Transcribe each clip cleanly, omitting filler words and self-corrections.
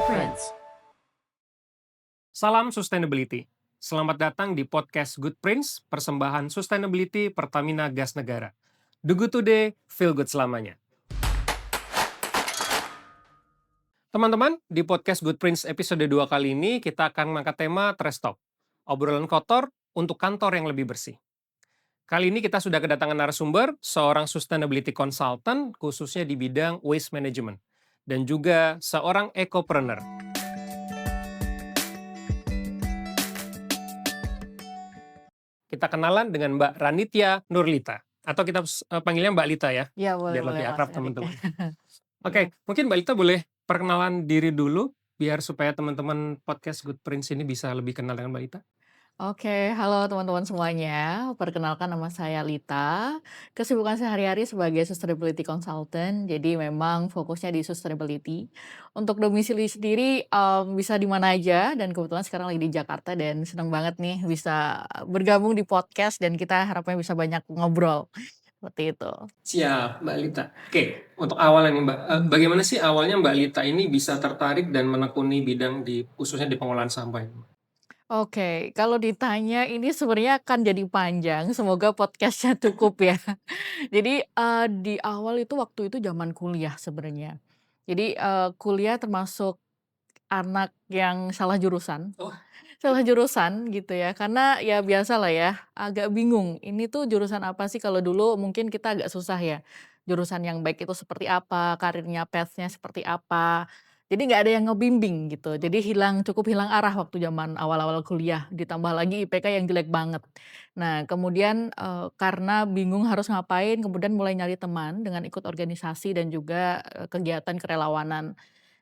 Prince. Salam sustainability. Selamat datang di podcast Good Prince, persembahan sustainability Pertamina Gas Negara. Do good today, feel good selamanya. Teman-teman, di podcast Good Prince episode 2 kali ini kita akan mengangkat tema Trash Talk. Obrolan kotor untuk kantor yang lebih bersih. Kali ini kita sudah kedatangan narasumber, seorang sustainability consultant khususnya di bidang waste management. Dan juga seorang ecopreneur. Kita kenalan dengan Mbak Ranitya Nurlita. Atau kita panggilnya Mbak Lita ya, Ya boleh biar boleh lebih Mas akrab Erik. teman-teman. Iya. Oke, mungkin Mbak Lita boleh perkenalan diri dulu, biar supaya teman-teman podcast Good Prince ini bisa lebih kenal dengan Mbak Lita. Oke, halo teman-teman semuanya. Perkenalkan nama saya Lita. Kesibukan sehari-hari sebagai sustainability consultant. Jadi memang fokusnya di sustainability. Untuk domisili sendiri bisa di mana aja dan kebetulan sekarang lagi di Jakarta dan senang banget nih bisa bergabung di podcast dan kita harapnya bisa banyak ngobrol. Seperti itu. Siap, Mbak Lita. Oke, untuk awalnya nih Mbak, bagaimana sih awalnya Mbak Lita ini bisa tertarik dan menekuni bidang khususnya di pengolahan sampah ini? Oke, kalau ditanya ini sebenarnya akan jadi panjang, semoga podcast-nya cukup ya. Jadi, di awal itu waktu itu zaman kuliah sebenarnya. Jadi, kuliah termasuk anak yang Oh, salah jurusan gitu ya, karena ya biasalah ya, agak bingung, ini tuh jurusan apa sih, kalau dulu mungkin kita agak susah ya, jurusan yang baik itu seperti apa, karirnya, path-nya seperti apa. Jadi nggak ada yang ngebimbing gitu, jadi cukup hilang arah waktu zaman awal-awal kuliah, ditambah lagi IPK yang jelek banget. Nah kemudian, karena bingung harus ngapain, kemudian mulai nyari teman dengan ikut organisasi dan juga, kegiatan kerelawanan.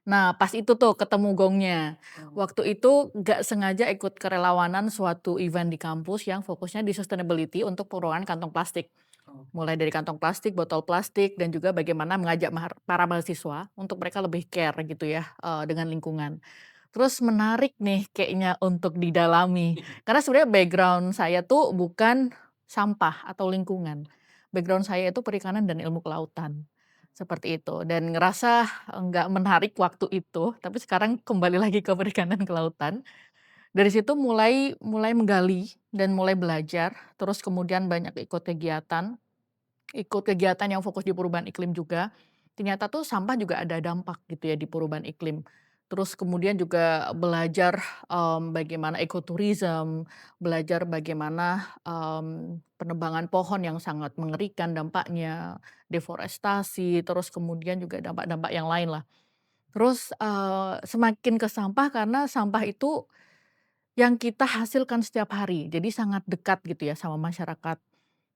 Nah, pas itu tuh ketemu gongnya. Waktu itu nggak sengaja ikut kerelawanan suatu event di kampus yang fokusnya di sustainability untuk pengurangan kantong plastik. Mulai dari kantong plastik, botol plastik, dan juga bagaimana mengajak para mahasiswa untuk mereka lebih care gitu ya, dengan lingkungan. Terus menarik nih kayaknya untuk didalami, karena sebenarnya background saya tuh bukan sampah atau lingkungan. Background saya itu perikanan dan ilmu kelautan, seperti itu. Dan ngerasa nggak menarik waktu itu, tapi sekarang kembali lagi ke perikanan kelautan. Dari situ mulai mulai menggali dan mulai belajar, terus kemudian banyak ikut kegiatan yang fokus di perubahan iklim juga. Ternyata tuh sampah juga ada dampak gitu ya di perubahan iklim. Terus kemudian juga belajar, bagaimana ekoturism, belajar bagaimana, penebangan pohon yang sangat mengerikan dampaknya, deforestasi, terus kemudian juga dampak-dampak yang lain lah. Terus, semakin ke sampah karena sampah itu yang kita hasilkan setiap hari, jadi sangat dekat gitu ya sama masyarakat.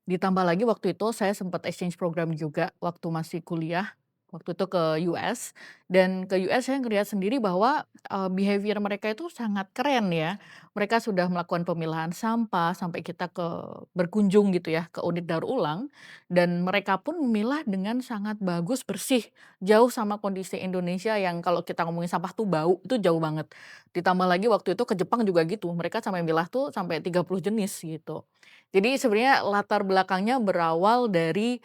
Ditambah lagi waktu itu saya sempat exchange program juga waktu masih kuliah, waktu itu ke US, dan ke US saya ngelihat sendiri bahwa, behavior mereka itu sangat keren ya. Mereka sudah melakukan pemilahan sampah sampai kita berkunjung gitu ya ke unit daur ulang, dan mereka pun memilah dengan sangat bagus, bersih, jauh sama kondisi Indonesia yang kalau kita ngomongin sampah tuh bau, itu jauh banget. Ditambah lagi waktu itu ke Jepang juga gitu, mereka sampai milah tuh sampai 30 jenis gitu. Jadi sebenarnya latar belakangnya berawal dari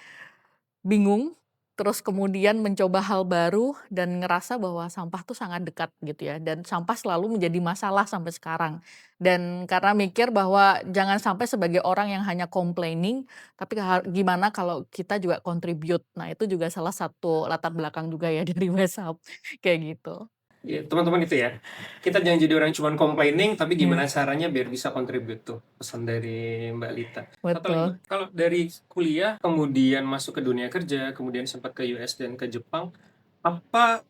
bingung, terus kemudian mencoba hal baru dan ngerasa bahwa sampah tuh sangat dekat gitu ya, dan sampah selalu menjadi masalah sampai sekarang. Dan karena mikir bahwa jangan sampai sebagai orang yang hanya complaining, tapi gimana kalau kita juga contribute. Nah itu juga salah satu latar belakang juga ya dari Westhub, kayak gitu. iya, teman-teman itu ya. Kita jangan jadi orang cuman complaining, tapi Iya, gimana caranya biar bisa contribute tuh, pesan dari Mbak Lita. Satu lagi betul. Mbak, kalau dari kuliah kemudian masuk ke dunia kerja, kemudian sempat ke US dan ke Jepang, apa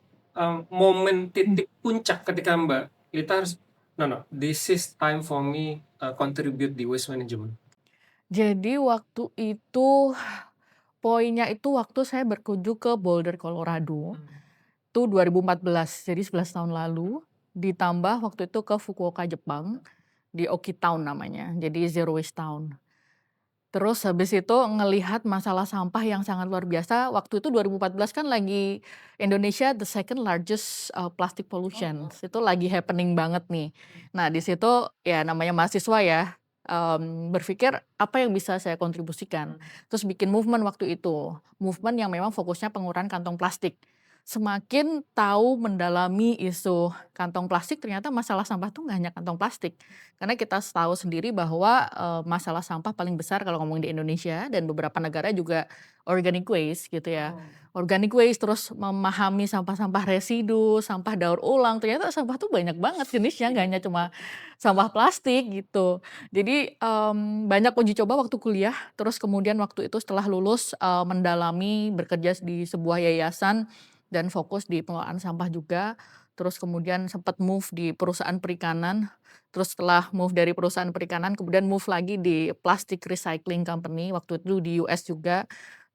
momen titik puncak ketika Mbak Lita harus, no no, this is time for me contribute di waste management. Jadi waktu itu, poinnya itu waktu saya berkunjung ke Boulder, Colorado. Itu 2014, jadi 11 tahun lalu, ditambah waktu itu ke Fukuoka, Jepang, di Oki Town namanya, jadi zero waste town. Terus habis itu ngelihat masalah sampah yang sangat luar biasa, waktu itu 2014 kan lagi Indonesia the second largest, plastic pollution, itu lagi happening banget nih. Nah di situ ya namanya mahasiswa ya, berpikir apa yang bisa saya kontribusikan, terus bikin movement waktu itu, movement yang memang fokusnya pengurangan kantong plastik. semakin tahu mendalami isu kantong plastik, ternyata masalah sampah tuh nggak hanya kantong plastik. Karena kita tahu sendiri bahwa, masalah sampah paling besar kalau ngomongin di Indonesia dan beberapa negara juga organic waste gitu ya. Oh. Organic waste, terus memahami sampah-sampah residu, sampah daur ulang, ternyata sampah tuh banyak banget jenisnya, nggak hanya cuma sampah plastik gitu. Jadi, banyak uji coba waktu kuliah, terus kemudian waktu itu setelah lulus, mendalami bekerja di sebuah yayasan dan fokus di pengelolaan sampah juga. Terus kemudian sempat move di perusahaan perikanan, terus setelah move dari perusahaan perikanan kemudian move lagi di plastic recycling company, waktu itu di US juga.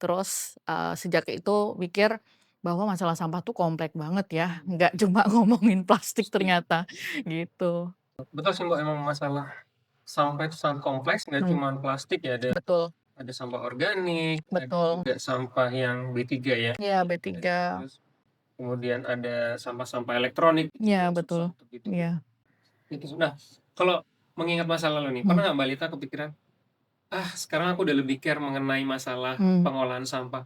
Terus, sejak itu mikir bahwa masalah sampah tuh kompleks banget ya, nggak cuma ngomongin plastik Setuju. ternyata, gitu. Betul sih Mbak, emang masalah sampah itu sangat kompleks, nggak Mmm, cuma plastik ya, betul ada sampah organik, ada betul. juga sampah yang B3 ya, Iya, B3. terus kemudian ada sampah-sampah elektronik itu Iya, yang betul. susah untuk Iya. itu. Nah, kalau mengingat masa lalu nih, Mmm, pernah nggak Mbak Lita kepikiran, "Ah, sekarang aku udah lebih care mengenai masalah mmm. pengolahan sampah.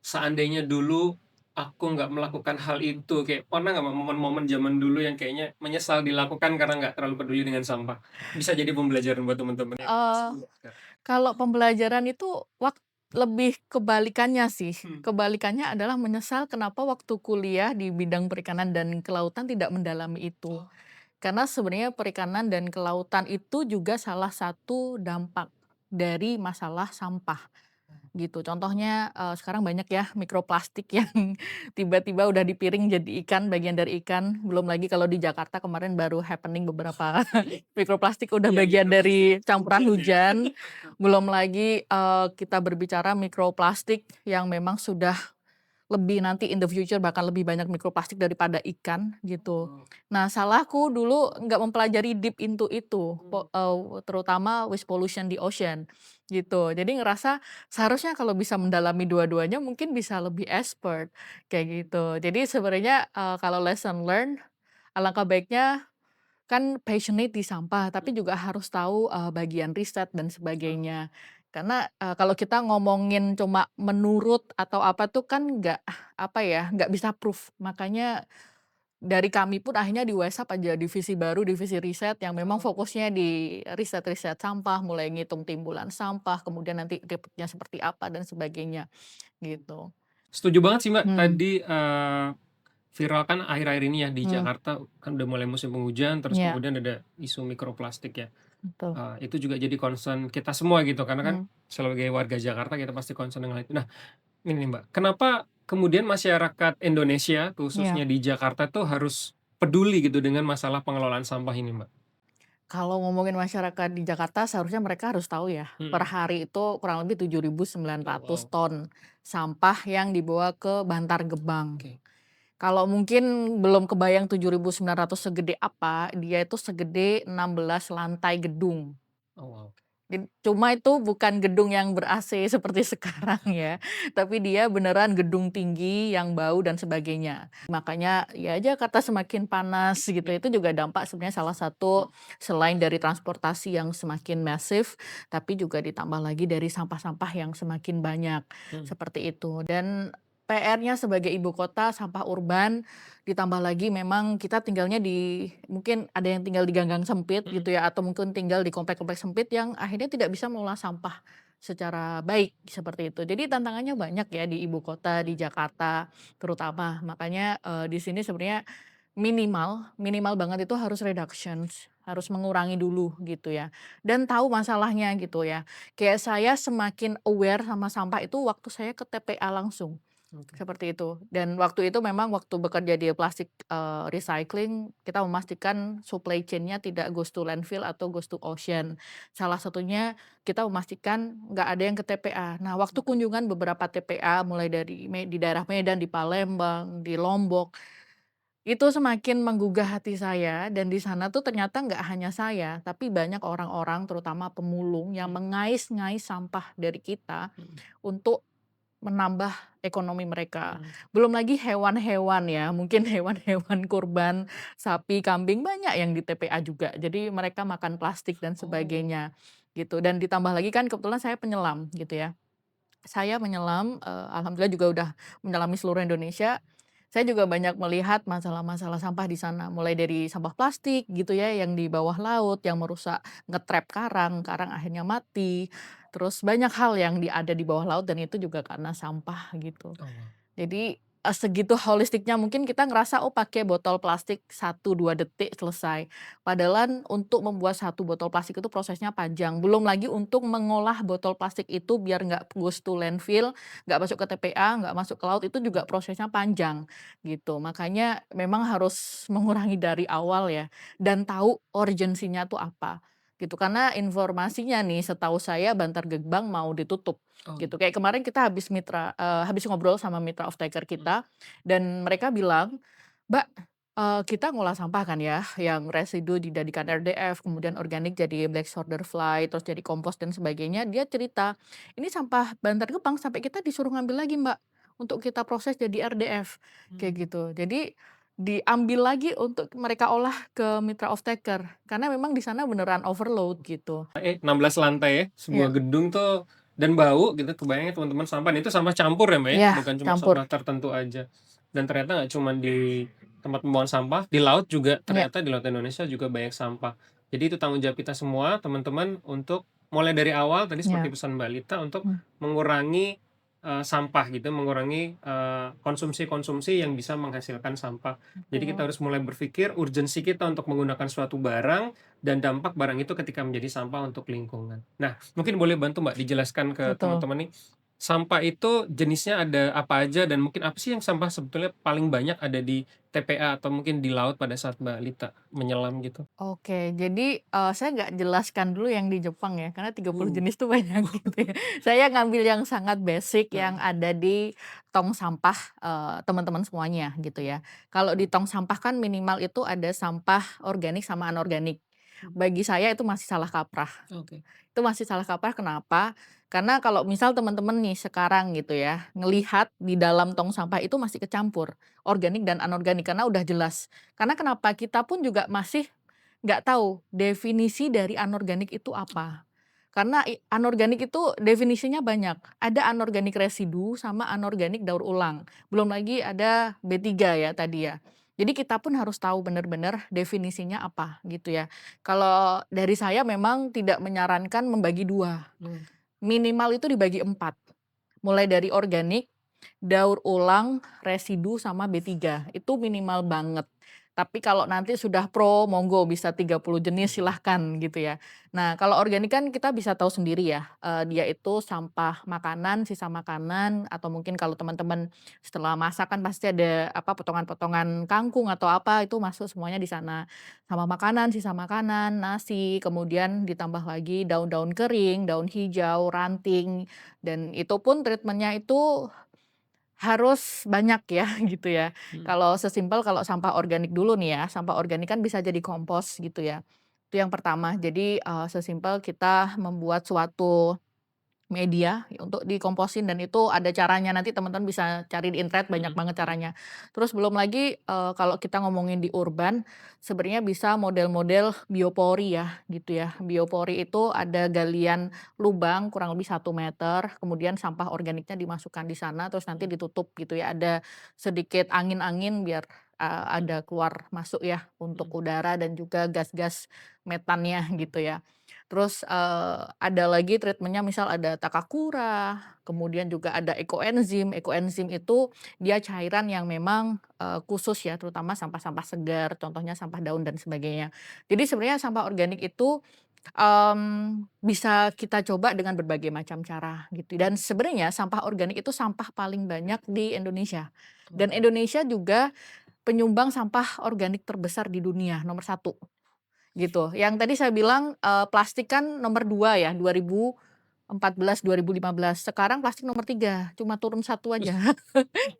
Seandainya dulu aku nggak melakukan hal itu," kayak pernah nggak Mbak momen-momen zaman dulu yang kayaknya menyesal dilakukan karena nggak terlalu peduli dengan sampah? Bisa jadi pembelajaran buat teman-teman yang Eee, masih muda sekarang. Kalau pembelajaran itu lebih kebalikannya sih. Hmm. Kebalikannya adalah menyesal kenapa waktu kuliah di bidang perikanan dan kelautan tidak mendalami itu. Oh, Karena sebenarnya perikanan dan kelautan itu juga salah satu dampak dari masalah sampah. Gitu. Contohnya, sekarang banyak ya mikroplastik yang tiba-tiba udah dipiring jadi ikan, bagian dari ikan. Belum lagi kalau di Jakarta kemarin baru happening beberapa mikroplastik udah iya bagian mikroplastik dari campuran hujan ya. hujan. Belum lagi, kita berbicara mikroplastik yang memang sudah lebih nanti in the future bahkan lebih banyak mikroplastik daripada ikan, gitu. Oh, Nah, salahku dulu nggak mempelajari deep into itu, mmm, terutama waste pollution di ocean, gitu. Jadi ngerasa seharusnya kalau bisa mendalami dua-duanya mungkin bisa lebih expert, kayak gitu. Jadi sebenarnya, kalau lesson learn, alangkah baiknya kan passionate di sampah, tapi juga harus tahu, bagian riset dan oh, sebagainya. Karena, kalau kita ngomongin cuma menurut atau apa tuh kan nggak, apa ya, nggak bisa proof. Makanya dari kami pun akhirnya di WhatsApp aja divisi baru, divisi riset yang memang oh. fokusnya di riset-riset sampah, mulai ngitung timbulan sampah, kemudian nanti reportnya seperti apa dan sebagainya, gitu. Setuju banget sih Mbak, Hmm, tadi, viral kan akhir-akhir ini ya di hmm, Jakarta kan udah mulai musim penghujan, terus iya, kemudian ada isu mikroplastik ya. betul. Itu juga jadi concern kita semua gitu, karena kan Hmm, sebagai warga Jakarta kita pasti concern dengan hal itu. Nah, ini nih Mbak, kenapa kemudian masyarakat Indonesia, khususnya iya. di Jakarta tuh harus peduli gitu dengan masalah pengelolaan sampah ini Mbak? Kalau ngomongin masyarakat di Jakarta seharusnya mereka harus tahu ya, per Mhm. hari itu kurang lebih 7.900 Wow, ton sampah yang dibawa ke Bantar Gebang. oke. Kalau mungkin belum kebayang 7.900 segede apa, dia itu segede 16 lantai gedung. Oh wow. Cuma itu bukan gedung yang ber-AC seperti sekarang ya, tapi dia beneran gedung tinggi yang bau dan sebagainya. Makanya ya Jakarta semakin panas gitu, Ya, itu juga dampak sebenarnya salah satu selain dari transportasi yang semakin masif, tapi juga ditambah lagi dari sampah-sampah yang semakin banyak, mhm, seperti itu. Dan PR-nya sebagai ibu kota, sampah urban, ditambah lagi memang kita tinggalnya di mungkin ada yang tinggal di gang-gang sempit mhm, gitu ya, atau mungkin tinggal di komplek-komplek sempit yang akhirnya tidak bisa mengolah sampah secara baik, seperti itu. Jadi tantangannya banyak ya di ibu kota, di mhm. Jakarta terutama. Makanya, di sini sebenarnya minimal minimal banget itu harus reductions, harus mengurangi dulu gitu ya, dan tahu masalahnya gitu ya. Kayak saya semakin aware sama sampah itu waktu saya ke TPA langsung. Oke. Seperti itu, dan waktu itu memang waktu bekerja di plastik, recycling, kita memastikan supply chain-nya tidak goes to landfill atau goes to ocean. Salah satunya kita memastikan nggak ada yang ke TPA. Nah, waktu Oke. kunjungan beberapa TPA mulai dari di daerah Medan, di Palembang, di Lombok, itu semakin menggugah hati saya dan di sana tuh ternyata nggak hanya saya, tapi banyak orang-orang terutama pemulung yang Mhm, mengais-ngais sampah dari kita mhm, untuk menambah ekonomi mereka. mhm. Belum lagi hewan-hewan ya, mungkin hewan-hewan kurban, sapi, kambing, banyak yang di TPA juga. Jadi mereka makan plastik dan Oh, sebagainya, gitu. Dan ditambah lagi kan kebetulan saya penyelam gitu ya. Saya menyelam, alhamdulillah juga udah menyelami seluruh Indonesia. Saya juga banyak melihat masalah-masalah sampah di sana, mulai dari sampah plastik gitu ya, yang di bawah laut, yang merusak nge-trap karang, karang akhirnya mati. Terus banyak hal yang ada di bawah laut dan itu juga karena sampah gitu. Oh, wow. Jadi, segitu holistiknya mungkin kita ngerasa, oh pakai botol plastik 1, 2 detik selesai. Padahal untuk membuat satu botol plastik itu prosesnya panjang. Belum lagi untuk mengolah botol plastik itu biar nggak goes to landfill, nggak masuk ke TPA, nggak masuk ke laut, itu juga prosesnya panjang, gitu. Makanya memang harus mengurangi dari awal ya, dan tahu urgensinya tuh apa, gitu. Karena informasinya nih setahu saya Bantar Gebang mau ditutup. Oh, Gitu, kayak kemarin kita habis ngobrol sama mitra off taker kita, dan mereka bilang, "Mbak, kita ngolah sampah kan ya, yang residu dijadikan RDF, kemudian organik jadi black soldier fly, terus jadi kompos dan sebagainya." Dia cerita, "Ini sampah Bantar Gebang sampai kita disuruh ngambil lagi Mbak, untuk kita proses jadi RDF." mmm. Kayak gitu. Jadi, diambil lagi untuk mereka olah ke mitra off taker, karena memang di sana beneran overload gitu. 16 lantai ya, sebuah Iya, gedung tuh dan bau gitu, kebayangnya teman-teman sampah dan itu sampah campur ya, Mbak, ya? iya, Bukan cuma campur. sampah tertentu aja. Dan ternyata nggak cuma di tempat pembuangan sampah, di laut juga Iya, ternyata di laut Indonesia juga banyak sampah. Jadi itu tanggung jawab kita semua, teman-teman, untuk mulai dari awal tadi seperti iya. pesan Mbak Lita untuk Mmm, mengurangi, sampah gitu, mengurangi, konsumsi-konsumsi yang bisa menghasilkan sampah. Jadi kita betul, harus mulai berpikir urgensi kita untuk menggunakan suatu barang dan dampak barang itu ketika menjadi sampah untuk lingkungan. Nah, mungkin boleh bantu Mbak dijelaskan ke betul. teman-teman nih, sampah itu jenisnya ada apa aja dan mungkin apa sih yang sampah sebetulnya paling banyak ada di TPA atau mungkin di laut pada saat Mbak Lita menyelam gitu? Oke, jadi, saya nggak jelaskan dulu yang di Jepang ya, karena 30 Hmm. jenis tuh banyak gitu ya. Saya ngambil yang sangat basic yang Heeh. ada di tong sampah, teman-teman semuanya gitu ya. Kalau di tong sampah kan minimal itu ada sampah organik sama anorganik. Mmm, Bagi saya itu masih salah kaprah. oke. Itu masih salah kaprah kenapa? Karena kalau misal teman-teman nih sekarang gitu ya, ngelihat di dalam tong sampah itu masih kecampur, organik dan anorganik karena udah jelas. Karena kenapa? Kita pun juga masih nggak tahu definisi dari anorganik itu apa. Karena anorganik itu definisinya banyak, ada anorganik residu sama anorganik daur ulang, belum lagi ada B3 ya tadi ya. Jadi kita pun harus tahu benar-benar definisinya apa gitu ya. Kalau dari saya memang tidak menyarankan membagi 2, Oke. minimal itu dibagi 4. Mulai dari organik, daur ulang, residu, sama B3, itu minimal banget. Tapi kalau nanti sudah pro, monggo bisa 30 jenis silahkan gitu ya. Nah, kalau organik kan kita bisa tahu sendiri ya, dia itu sampah makanan, sisa makanan, atau mungkin kalau teman-teman setelah masak kan pasti ada apa, potongan-potongan kangkung atau apa, itu masuk semuanya di sana. Sama makanan, sisa makanan, nasi, kemudian ditambah lagi daun-daun kering, daun hijau, ranting, dan itu pun treatment-nya itu harus banyak ya gitu ya. Mhm. Kalau sesimpel kalau sampah organik dulu nih ya, sampah organik kan bisa jadi kompos gitu ya. Itu yang pertama. Jadi, sesimpel kita membuat suatu media untuk dikomposin dan itu ada caranya, nanti teman-teman bisa cari di internet banyak Mhm banget mhm. caranya. Terus belum lagi, kalau kita ngomongin di urban, sebenarnya bisa model-model biopori ya, gitu ya. Biopori itu ada galian lubang kurang lebih 1 meter, kemudian sampah organiknya dimasukkan di sana, terus nanti Mhm ditutup gitu ya. Ada sedikit angin-angin biar, mhm ada keluar masuk ya untuk mhm. udara dan juga gas-gas metannya gitu ya. Terus, ada lagi treatment-nya misal ada Takakura, kemudian juga ada ekoenzim. Ekoenzim itu dia cairan yang memang, khusus ya, terutama sampah-sampah segar, contohnya sampah daun dan sebagainya. Jadi sebenarnya sampah organik itu, bisa kita coba dengan berbagai macam cara gitu. Dan sebenarnya sampah organik itu sampah paling banyak di Indonesia. Dan Oh. Indonesia juga penyumbang sampah organik terbesar di dunia, nomor 1. Gitu. Yang tadi saya bilang, plastik kan nomor 2 ya, 2014, 2015. Sekarang plastik nomor 3, cuma turun 1 aja.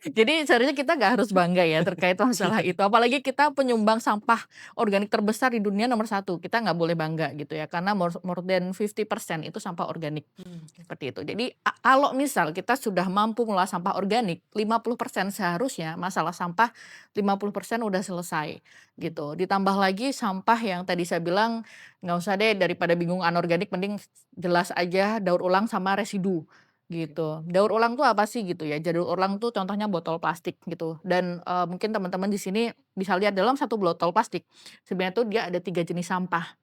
Jadi seharusnya kita nggak harus bangga ya terkait masalah itu, apalagi kita penyumbang sampah organik terbesar di dunia nomor 1, kita nggak boleh bangga gitu ya, karena more more than 50% itu sampah organik. Mmm, oke. Seperti itu. Jadi kalau misal kita sudah mampu mengolah sampah organik, 50% seharusnya masalah sampah 50% udah selesai, gitu. Ditambah lagi sampah yang tadi saya bilang, nggak usah deh daripada bingung anorganik mending jelas aja daur ulang sama residu, gitu. Daur ulang tuh apa sih gitu ya, daur ulang tuh contohnya botol plastik gitu dan, mungkin teman-teman di sini bisa lihat dalam satu botol plastik, sebenarnya tuh dia ada 3 jenis sampah.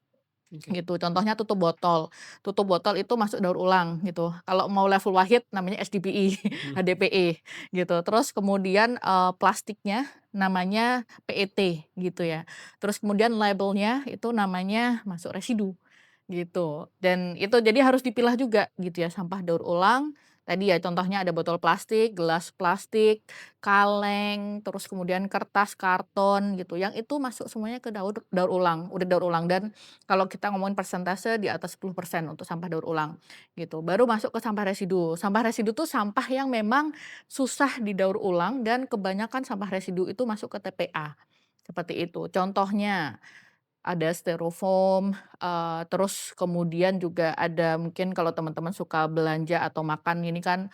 Oke. Gitu, contohnya tutup botol itu masuk daur ulang gitu, kalau mau level wahid namanya HDPE, Mhm. HDPE gitu, terus kemudian, plastiknya namanya PET gitu ya, terus kemudian labelnya itu namanya masuk residu, gitu. Dan itu jadi harus dipilah juga gitu ya, sampah daur ulang, tadi ya contohnya ada botol plastik, gelas plastik, kaleng, terus kemudian kertas, karton gitu, yang itu masuk semuanya ke daur daur ulang, udah daur ulang dan kalau kita ngomongin persentase di atas 10% untuk sampah daur ulang, gitu. Baru masuk ke sampah residu. Sampah residu tuh sampah yang memang susah didaur ulang dan kebanyakan sampah residu itu masuk ke TPA, seperti itu. Contohnya ada styrofoam, terus kemudian juga ada mungkin kalau teman-teman suka belanja atau makan ini kan,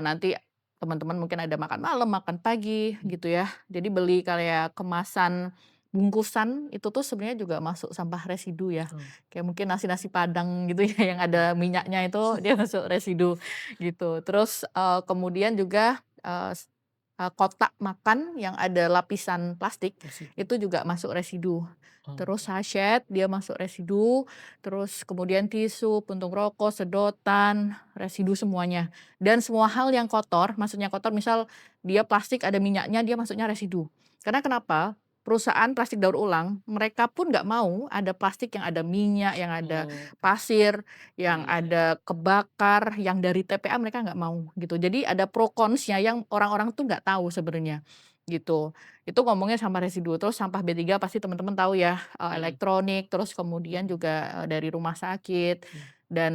nanti teman-teman mungkin ada makan malam, makan pagi gitu ya. Jadi beli kayak kemasan bungkusan itu tuh sebenarnya juga masuk sampah residu ya. Oh, Kayak mungkin nasi-nasi Padang gitu ya yang iya. ada minyaknya itu dia masuk residu gitu. Terus, kemudian juga, kotak makan yang ada lapisan plastik Masih. itu juga masuk residu. Terus Oke. sachet dia masuk residu, terus kemudian tisu, puntung rokok, sedotan, residu semuanya. Dan semua hal yang kotor, maksudnya kotor misal dia plastik ada minyaknya, dia masuknya residu. Karena kenapa? Perusahaan plastik daur ulang, mereka pun nggak mau ada plastik yang ada minyak, yang ada Oke. pasir, yang Iya, iya. ada kebakar, yang dari TPA mereka nggak mau gitu. Jadi ada pro konnya yang orang-orang tuh nggak tahu sebenarnya gitu. Itu ngomongnya sampah residu, terus sampah B3 pasti teman-teman tahu ya, Mhm. elektronik, terus kemudian juga, dari rumah sakit Iya. dan,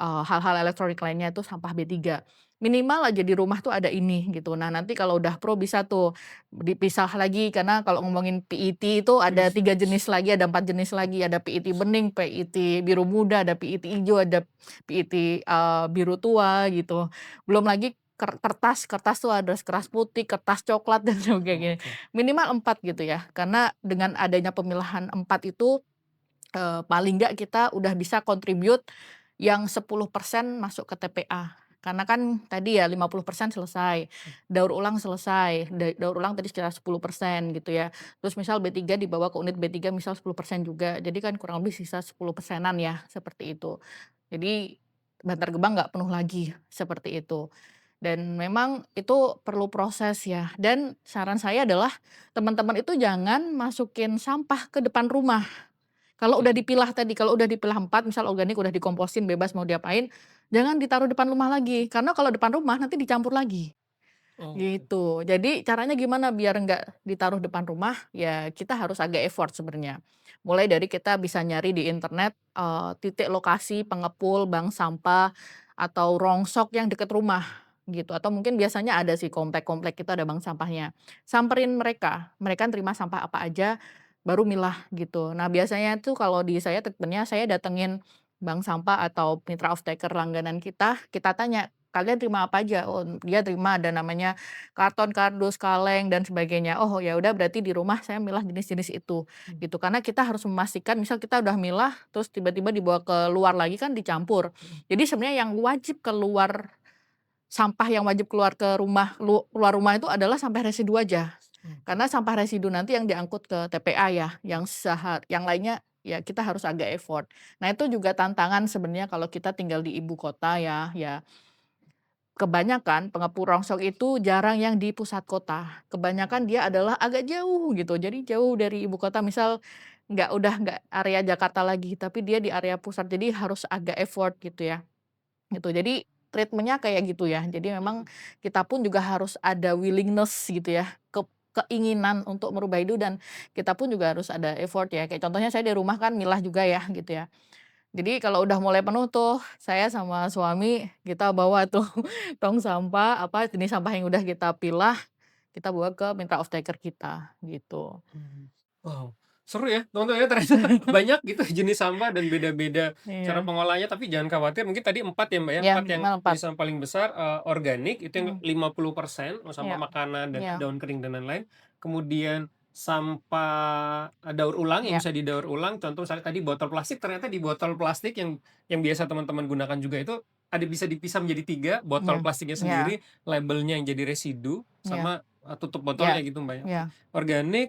hal-hal elektronik lainnya itu sampah B3. Minimal aja di rumah tuh ada ini gitu. Nah nanti kalau udah pro bisa tuh dipisah lagi karena kalau ngomongin PET itu ada 3 jenis lagi, ada 4 jenis lagi, ada PET bening, PET biru muda, ada PET ijo, ada PET, biru tua gitu. Belum lagi kertas, kertas tuh ada kertas putih, kertas coklat dan sebagainya. Oke. Minimal 4 gitu ya, karena dengan adanya pemilahan 4 itu, paling nggak kita udah bisa contribute yang 10% masuk ke TPA. Karena kan tadi ya 50% selesai, daur ulang selesai, daur ulang tadi sekitar 10% gitu ya. Terus misal B3 dibawa ke unit B3 misal 10% juga, jadi kan kurang lebih sisa 10%-an ya, seperti itu. Jadi Bantar Gebang nggak penuh lagi, seperti itu. Dan memang itu perlu proses ya, dan saran saya adalah teman-teman itu jangan masukin sampah ke depan rumah. Kalau udah Mhm. dipilah tadi, kalau udah dipilah 4 misal organik udah dikomposin bebas mau diapain, jangan ditaruh depan rumah lagi, karena kalau depan rumah nanti dicampur lagi, Oke. gitu. Jadi caranya gimana biar nggak ditaruh depan rumah, ya kita harus agak effort sebenarnya. Mulai dari kita bisa nyari di internet, titik lokasi pengepul bank sampah atau rongsok yang dekat rumah, gitu. Atau mungkin biasanya ada sih komplek-komplek kita ada bank sampahnya. Samperin mereka, mereka nerima sampah apa aja, baru milah gitu. Nah biasanya tuh kalau di saya treatment saya datengin bank sampah atau mitra off taker langganan kita tanya, "Kalian terima apa aja?" Oh dia terima ada namanya karton, kardus, kaleng, dan sebagainya. Oh ya udah berarti di rumah saya milah jenis-jenis itu, Mmm. gitu. Karena kita harus memastikan misal kita udah milah, terus tiba-tiba dibawa ke luar lagi kan dicampur. Mhm. Jadi sebenarnya yang wajib keluar sampah yang wajib keluar ke rumah keluar rumah itu adalah sampah residu aja. Oke. Karena sampah residu nanti yang diangkut ke TPA ya, yang lainnya ya kita harus agak effort. Nah itu juga tantangan sebenarnya kalau kita tinggal di ibu kota ya, kebanyakan pengepul rongsok itu jarang yang di pusat kota, kebanyakan dia adalah agak jauh gitu, jadi jauh dari ibu kota misal udah nggak area Jakarta lagi, tapi dia di area pusat, jadi harus agak effort gitu ya, gitu. Jadi treatment-nya kayak gitu ya, jadi memang Mhm. kita pun juga harus ada willingness gitu ya, keinginan untuk merubah itu dan kita pun juga harus ada effort ya, kayak contohnya saya di rumah kan milah juga ya gitu ya. Jadi kalau udah mulai penuh tuh, saya sama suami kita bawa tuh tong sampah, apa, jenis sampah yang udah kita pilah, kita bawa ke mitra off taker kita, gitu. Mmm. Wow, seru ya teman-teman ya ternyata banyak gitu jenis sampah dan beda-beda cara Iya, pengolahnya, tapi jangan khawatir mungkin tadi 4 ya, Mbak, ya, iya 4 yang minimal 4, jenis sampah paling besar, organik itu yang mhm, 50% sampah iya, makanan dan iya, daun kering dan lain-lain. Kemudian sampah, daur ulang yang iya, bisa didaur ulang, contoh misalnya tadi botol plastik, ternyata di botol plastik yang biasa teman-teman gunakan juga itu ada bisa dipisah menjadi 3, botol Iya, plastiknya iya, sendiri, labelnya yang jadi residu, iya, sama, tutup iya, botolnya gitu, Mbak, ya, oke. iya, Organik,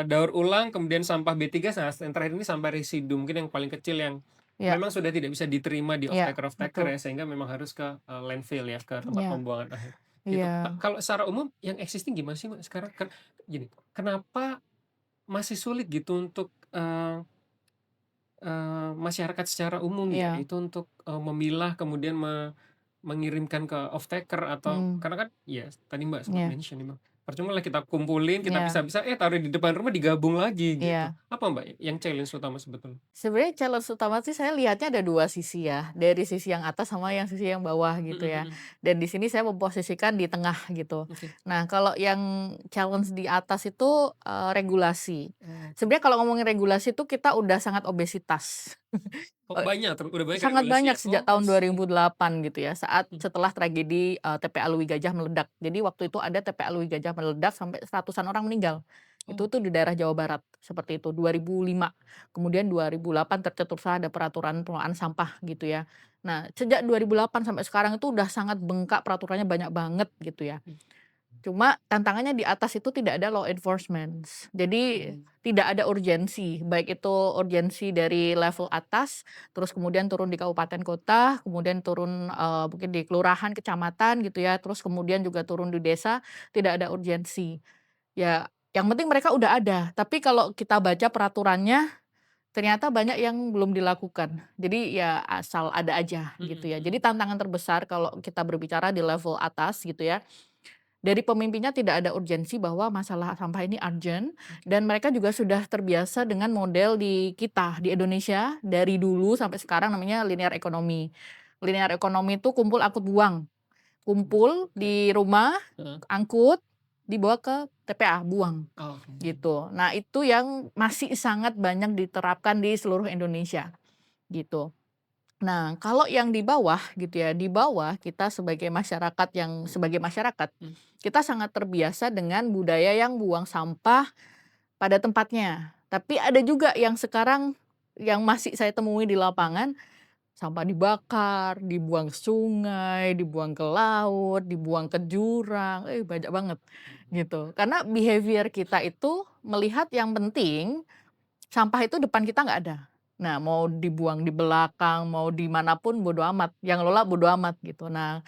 daur ulang, kemudian sampah B3, nah yang terakhir ini sampah residu, mungkin yang paling kecil yang iya, memang sudah tidak bisa diterima di iya, off-taker-off-taker betul. ya, sehingga memang harus ke, landfill ya, ke tempat Iya, pembuangan akhir, gitu. iya, Kalau secara umum yang existing gimana sih, Mbak, sekarang? Gini, kenapa masih sulit gitu untuk, masyarakat secara umum ya, iya, itu untuk, memilah kemudian mengirimkan ke off taker atau mhm, karena kan ya tadi Mbak sempat iya, mention nih Bang, percuma lah kita kumpulin, kita iya, pisah-pisah, taruh di depan rumah digabung lagi gitu. iya. Apa Mbak yang challenge utama sebetulnya? Sebenarnya challenge utama sih saya lihatnya ada 2 sisi ya, dari sisi yang atas sama yang sisi yang bawah gitu Mhm ya. mhm. Dan di sini saya memposisikan di tengah gitu. Oke. Nah, kalau yang challenge di atas itu, regulasi. Oke. Sebenarnya kalau ngomongin regulasi itu kita udah sangat obesitas. Oh Eee, banyak udah banyak Sangat regulasi banyak ya? sejak Oh I tahun see. 2008 gitu ya, saat Mhm. setelah tragedi, TPA Lui Gajah meledak. Jadi waktu itu ada TPA Lui Gajah meledak sampai ratusan orang meninggal. Itu tuh di Oke. daerah Jawa Barat, seperti itu, 2005. Kemudian 2008 tercetuslah ada peraturan pengelolaan sampah gitu ya. Nah, sejak 2008 sampai sekarang itu udah sangat bengkak peraturannya banyak banget gitu ya. Mmm. Cuma tantangannya di atas itu tidak ada law enforcement. Jadi Oh. tidak ada urgensi, baik itu urgensi dari level atas, terus kemudian turun di kabupaten kota, kemudian turun, mungkin di kelurahan, kecamatan gitu ya, terus kemudian juga turun di desa, tidak ada urgensi. Ya, yang penting mereka udah ada, tapi kalau kita baca peraturannya, ternyata banyak yang belum dilakukan. Jadi ya asal ada aja gitu Mhm ya. Jadi mhm. tantangan terbesar kalau kita berbicara di level atas gitu ya, dari pemimpinnya tidak ada urgensi bahwa masalah sampah ini urgent Oke. dan mereka juga sudah terbiasa dengan model di kita, di Indonesia dari dulu sampai sekarang namanya linear economy. Linear economy itu kumpul angkut buang, kumpul Oke. di rumah, Heeh. angkut, dibawa ke TPA, buang, Oke. gitu. Nah itu yang masih sangat banyak diterapkan di seluruh Indonesia, gitu. Nah, kalau yang di bawah gitu ya, di bawah kita sebagai masyarakat, Mmm. kita sangat terbiasa dengan budaya yang buang sampah pada tempatnya. Tapi ada juga yang sekarang yang masih saya temui di lapangan, sampah dibakar, dibuang ke sungai, dibuang ke laut, dibuang ke jurang, banyak banget gitu. Karena behavior kita itu melihat yang penting sampah itu depan kita nggak ada. Nah, mau dibuang di belakang, mau di mana pun bodo amat, yang ngelola bodo amat gitu. Nah,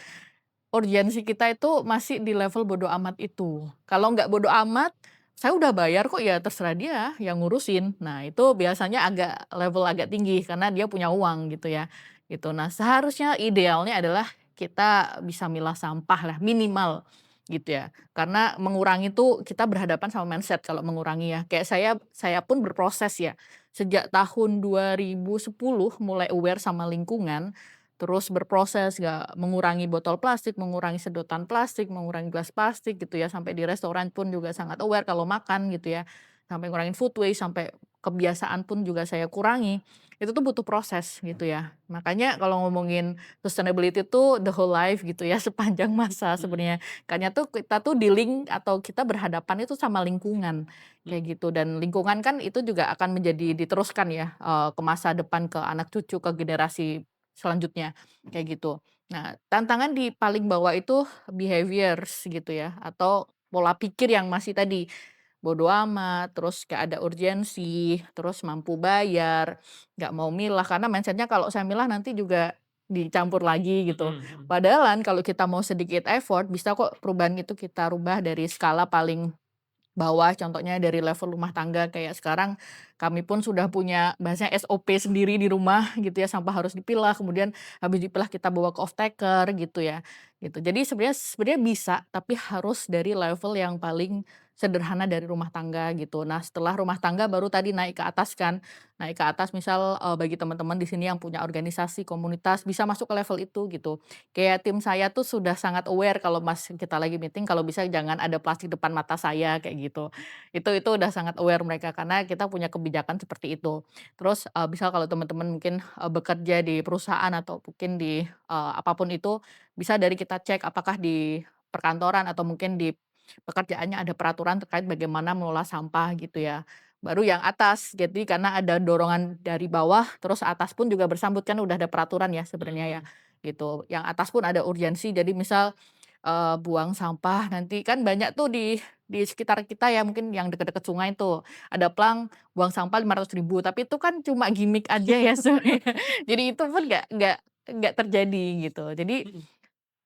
urgensi kita itu masih di level bodo amat itu. Kalau nggak bodo amat, saya udah bayar kok ya terserah dia yang ngurusin. Nah, itu biasanya level agak tinggi karena dia punya uang gitu ya, gitu. Nah, seharusnya idealnya adalah kita bisa milah sampah lah minimal gitu ya. Karena mengurangi itu kita berhadapan sama mindset kalau mengurangi ya. Kayak saya pun berproses ya. Sejak tahun 2010 mulai aware sama lingkungan, terus berproses nggak mengurangi botol plastik, mengurangi sedotan plastik, mengurangi gelas plastik gitu ya, sampai di restoran pun juga sangat aware kalau makan gitu ya, sampai ngurangin food waste, sampai kebiasaan pun juga saya kurangi. Itu tuh butuh proses gitu ya. Makanya kalau ngomongin sustainability itu the whole life gitu ya, sepanjang masa Mhm sebenarnya. Karena tuh kita tuh dealing atau kita berhadapan itu sama lingkungan, mhm. kayak gitu. Dan lingkungan kan itu juga akan menjadi diteruskan ya, ke masa depan, ke anak cucu, ke generasi selanjutnya, kayak gitu. Nah, tantangan di paling bawah itu behaviors gitu ya, atau pola pikir yang masih tadi, bodo amat, terus nggak ada urgensi, terus mampu bayar, nggak mau milah, karena mindset-nya kalau saya milah nanti juga dicampur lagi Mhm gitu. mhm. Padahalan kalau kita mau sedikit effort, bisa kok perubahan itu kita rubah dari skala paling bawah, contohnya dari level rumah tangga kayak sekarang kami pun sudah punya bahasanya SOP sendiri di rumah gitu ya, sampah harus dipilah, kemudian habis dipilah kita bawa ke off taker gitu ya, gitu. Jadi sebenarnya sebenarnya bisa, tapi harus dari level yang paling sederhana dari rumah tangga gitu. Nah, setelah rumah tangga baru tadi naik ke atas kan, naik ke atas misal, bagi teman-teman di sini yang punya organisasi, komunitas, bisa masuk ke level itu gitu. Kayak tim saya tuh sudah sangat aware kalau kita lagi meeting, kalau bisa jangan ada plastik depan mata saya, kayak gitu. Itu udah sangat aware mereka, karena kita punya kebijakan seperti itu. Terus, misal kalau teman-teman mungkin, bekerja di perusahaan atau mungkin di, apa itu, bisa dari kita cek apakah di perkantoran atau mungkin di pekerjaannya ada peraturan terkait bagaimana mengelola sampah gitu ya. Baru yang atas, jadi karena ada dorongan dari bawah, terus atas pun juga bersambut, kan udah ada peraturan ya Mhm sebenarnya ya. mhm. gitu. Yang atas pun ada urgensi, jadi misal, buang sampah nanti kan banyak tuh di sekitar kita ya, mungkin yang deket-deket sungai tuh, ada plang buang sampah 500.000, tapi itu kan cuma gimik aja ya sebenarnya. Jadi itu pun nggak terjadi gitu. Jadi Mhm.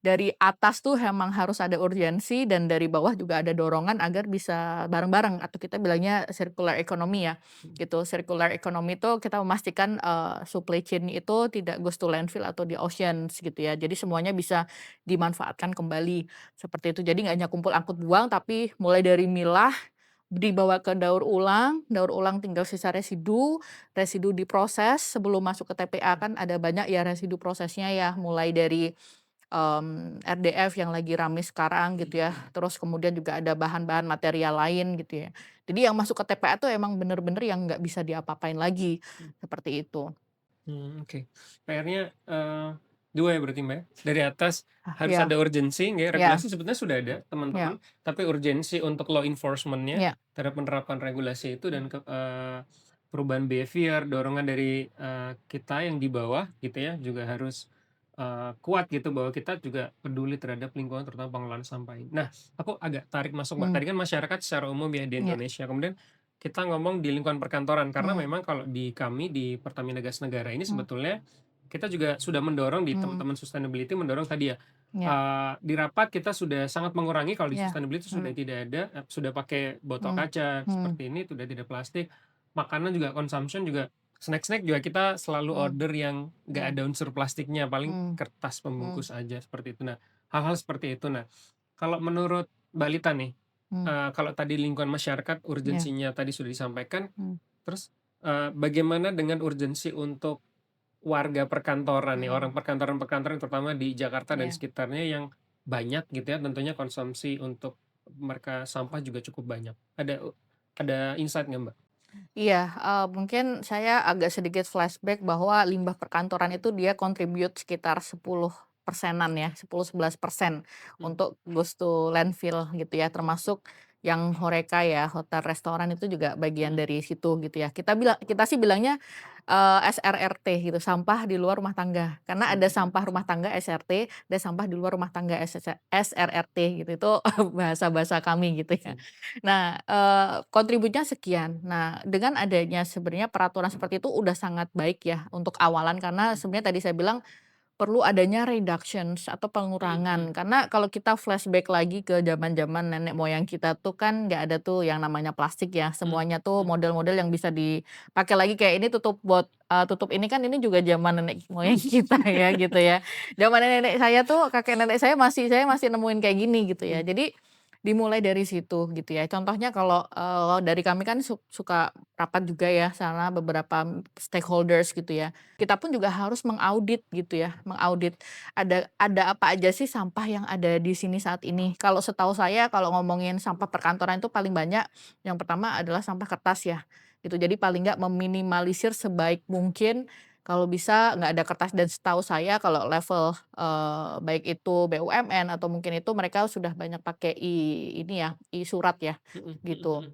dari atas tuh emang harus ada urgensi dan dari bawah juga ada dorongan agar bisa bareng-bareng atau kita bilangnya circular economy ya, Mhm. gitu. Circular economy itu kita memastikan, supply chain itu tidak goes to landfill atau di oceans gitu ya. Jadi semuanya bisa dimanfaatkan kembali, seperti itu. Jadi nggak hanya kumpul angkut buang, tapi mulai dari milah, dibawa ke daur ulang tinggal sisa residu, residu diproses sebelum masuk ke TPA kan ada banyak ya residu prosesnya ya, mulai dari RDF yang lagi rame sekarang gitu ya, terus kemudian juga ada bahan-bahan material lain gitu ya. Jadi yang masuk ke TPA tuh emang bener-bener yang nggak bisa diapa-apain lagi, seperti itu. Oke. PR-nya, 2 ya berarti, Mbak, ya? Dari atas Ah, harus iya, ada urgensi ya, iya, regulasi sebetulnya sudah ada iya, teman-teman, tapi urgensi untuk law enforcement-nya iya, terhadap penerapan regulasi itu dan perubahan behavior, dorongan dari, kita yang di bawah gitu ya, juga harus, kuat gitu bahwa kita juga peduli terhadap lingkungan terutama pengelolaan sampah ini. Nah, aku agak tarik masuk, Mbak, mmm, tadi kan masyarakat secara umum ya di iya, Indonesia, kemudian kita ngomong di lingkungan perkantoran, karena mmm, memang kalau di kami, di Pertamina Gas Negara ini mmm, sebetulnya kita juga sudah mendorong di mmm, teman-teman sustainability mendorong tadi ya, iya, di rapat kita sudah sangat mengurangi kalau di iya, sustainability sudah mmm, tidak ada, sudah pakai botol mmm, kaca mmm, seperti ini, sudah tidak plastik. Makanan juga consumption juga, snack-snack juga kita selalu mmm, order yang nggak mmm, ada unsur plastiknya, paling mmm, kertas mmm, pembungkus aja seperti itu. Nah, hal-hal seperti itu. Nah, kalau menurut Mbak Lita nih, mmm, kalau tadi lingkungan masyarakat iya, urgensinya tadi sudah disampaikan, mmm, terus, bagaimana dengan urgensi untuk warga perkantoran nih, orang mmm, perkantoran-perkantoran terutama di Jakarta dan iya. sekitarnya yang banyak gitu ya, tentunya konsumsi untuk mereka sampah juga cukup banyak. Ada insight nggak, Mbak? Iya, mungkin saya agak sedikit flashback bahwa limbah perkantoran itu dia contribute sekitar 10%-an ya, 10-11% Mhm. untuk goes to landfill gitu ya, termasuk yang HoReCa ya, hotel restoran itu juga bagian Mhm. dari situ gitu ya. Kita sih bilangnya, SRRT gitu, sampah di luar rumah tangga. Karena ada Mhm. sampah rumah tangga SRT, ada sampah di luar rumah tangga SRRT gitu, itu bahasa-bahasa kami gitu ya. Mhm. Nah, kontribusinya sekian. Nah, dengan adanya sebenarnya peraturan seperti itu udah sangat baik ya untuk awalan karena Mhm. sebenarnya tadi saya bilang perlu adanya reductions atau Mhm. Mhm. pengurangan. Karena kalau kita flashback lagi ke zaman-zaman nenek moyang kita tuh kan nggak ada tuh yang namanya plastik ya. Mhm. Semuanya tuh Mhm. model-model yang bisa dipakai lagi kayak ini tutup ini kan ini juga zaman nenek moyang kita ya gitu ya. Zaman nenek saya tuh kakek nenek saya masih nemuin kayak gini gitu ya. Mhm. Jadi dimulai dari situ gitu ya. Contohnya kalau, dari kami kan suka rapat juga ya sama beberapa stakeholders gitu ya. Kita pun juga harus mengaudit gitu ya, mengaudit ada apa aja sih sampah yang ada di sini saat ini. Kalau setahu saya kalau ngomongin sampah perkantoran itu paling banyak yang pertama adalah sampah kertas ya, gitu. Jadi paling nggak meminimalisir sebaik mungkin kalau bisa nggak ada kertas dan setahu saya kalau level, baik itu BUMN atau mungkin itu mereka sudah banyak pakai ini ya, surat ya, Mhm. Mhm. gitu. Mhm.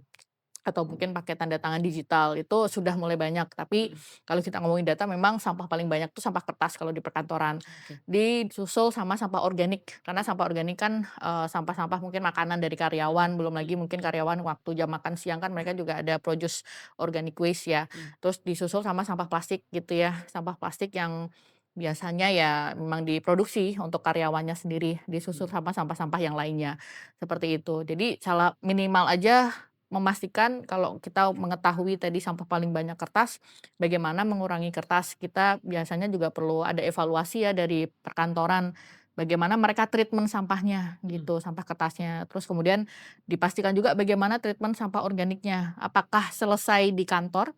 Atau mungkin pakai tanda tangan digital, itu sudah mulai banyak. Tapi Mhm. kalau kita ngomongin data memang sampah paling banyak tuh sampah kertas kalau di perkantoran. Oke. Disusul sama sampah organik, karena sampah organik kan, sampah-sampah mungkin makanan dari karyawan, belum lagi Mhm. mungkin karyawan waktu jam makan siang kan mereka juga ada produce organic waste ya. Mhm. Terus disusul sama sampah plastik gitu ya, sampah plastik yang biasanya ya memang diproduksi untuk karyawannya sendiri, disusul Mhm. sama sampah-sampah yang lainnya, seperti itu. Jadi salah minimal aja memastikan kalau kita mengetahui tadi sampah paling banyak kertas, bagaimana mengurangi kertas. Kita biasanya juga perlu ada evaluasi ya dari perkantoran, bagaimana mereka treatment sampahnya Mhm. gitu, sampah kertasnya. Terus kemudian dipastikan juga bagaimana treatment sampah organiknya. Apakah selesai di kantor?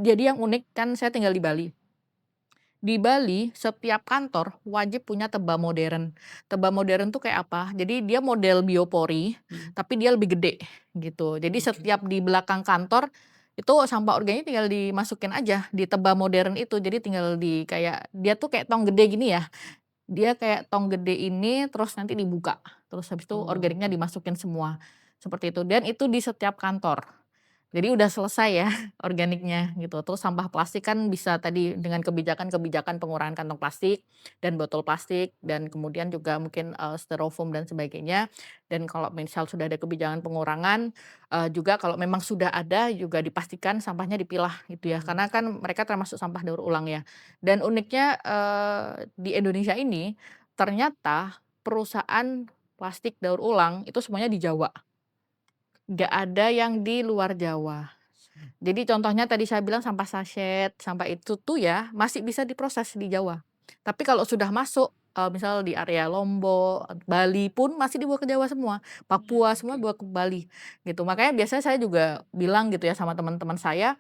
Jadi yang unik kan saya tinggal di Bali. Di Bali, setiap kantor wajib punya teba modern. Teba modern tuh kayak apa? Jadi dia model biopori, Mhm. tapi dia lebih gede gitu. Jadi Oke. setiap di belakang kantor itu sampah organik tinggal dimasukin aja di teba modern itu. Jadi tinggal di kayak dia tuh kayak tong gede gini ya. Dia kayak tong gede ini terus nanti dibuka. Terus habis itu Oh, organiknya oke. dimasukin semua. Seperti itu dan itu di setiap kantor. Jadi udah selesai ya organiknya gitu. Terus sampah plastik kan bisa tadi dengan kebijakan-kebijakan pengurangan kantong plastik dan botol plastik dan kemudian juga mungkin, styrofoam dan sebagainya. Dan kalau misal sudah ada kebijakan pengurangan, juga kalau memang sudah ada juga dipastikan sampahnya dipilah gitu ya. Mmm. Karena kan mereka termasuk sampah daur ulang ya. Dan uniknya, di Indonesia ini ternyata perusahaan plastik daur ulang itu semuanya di Jawa, nggak ada yang di luar Jawa. Jadi contohnya tadi saya bilang sampah sachet, sampah itu tuh ya masih bisa diproses di Jawa. Tapi kalau sudah masuk, misal di area Lombok, Bali pun masih dibawa ke Jawa semua, Papua semua Oke. bawa ke Bali, gitu. Makanya biasanya saya juga bilang gitu ya sama teman-teman saya,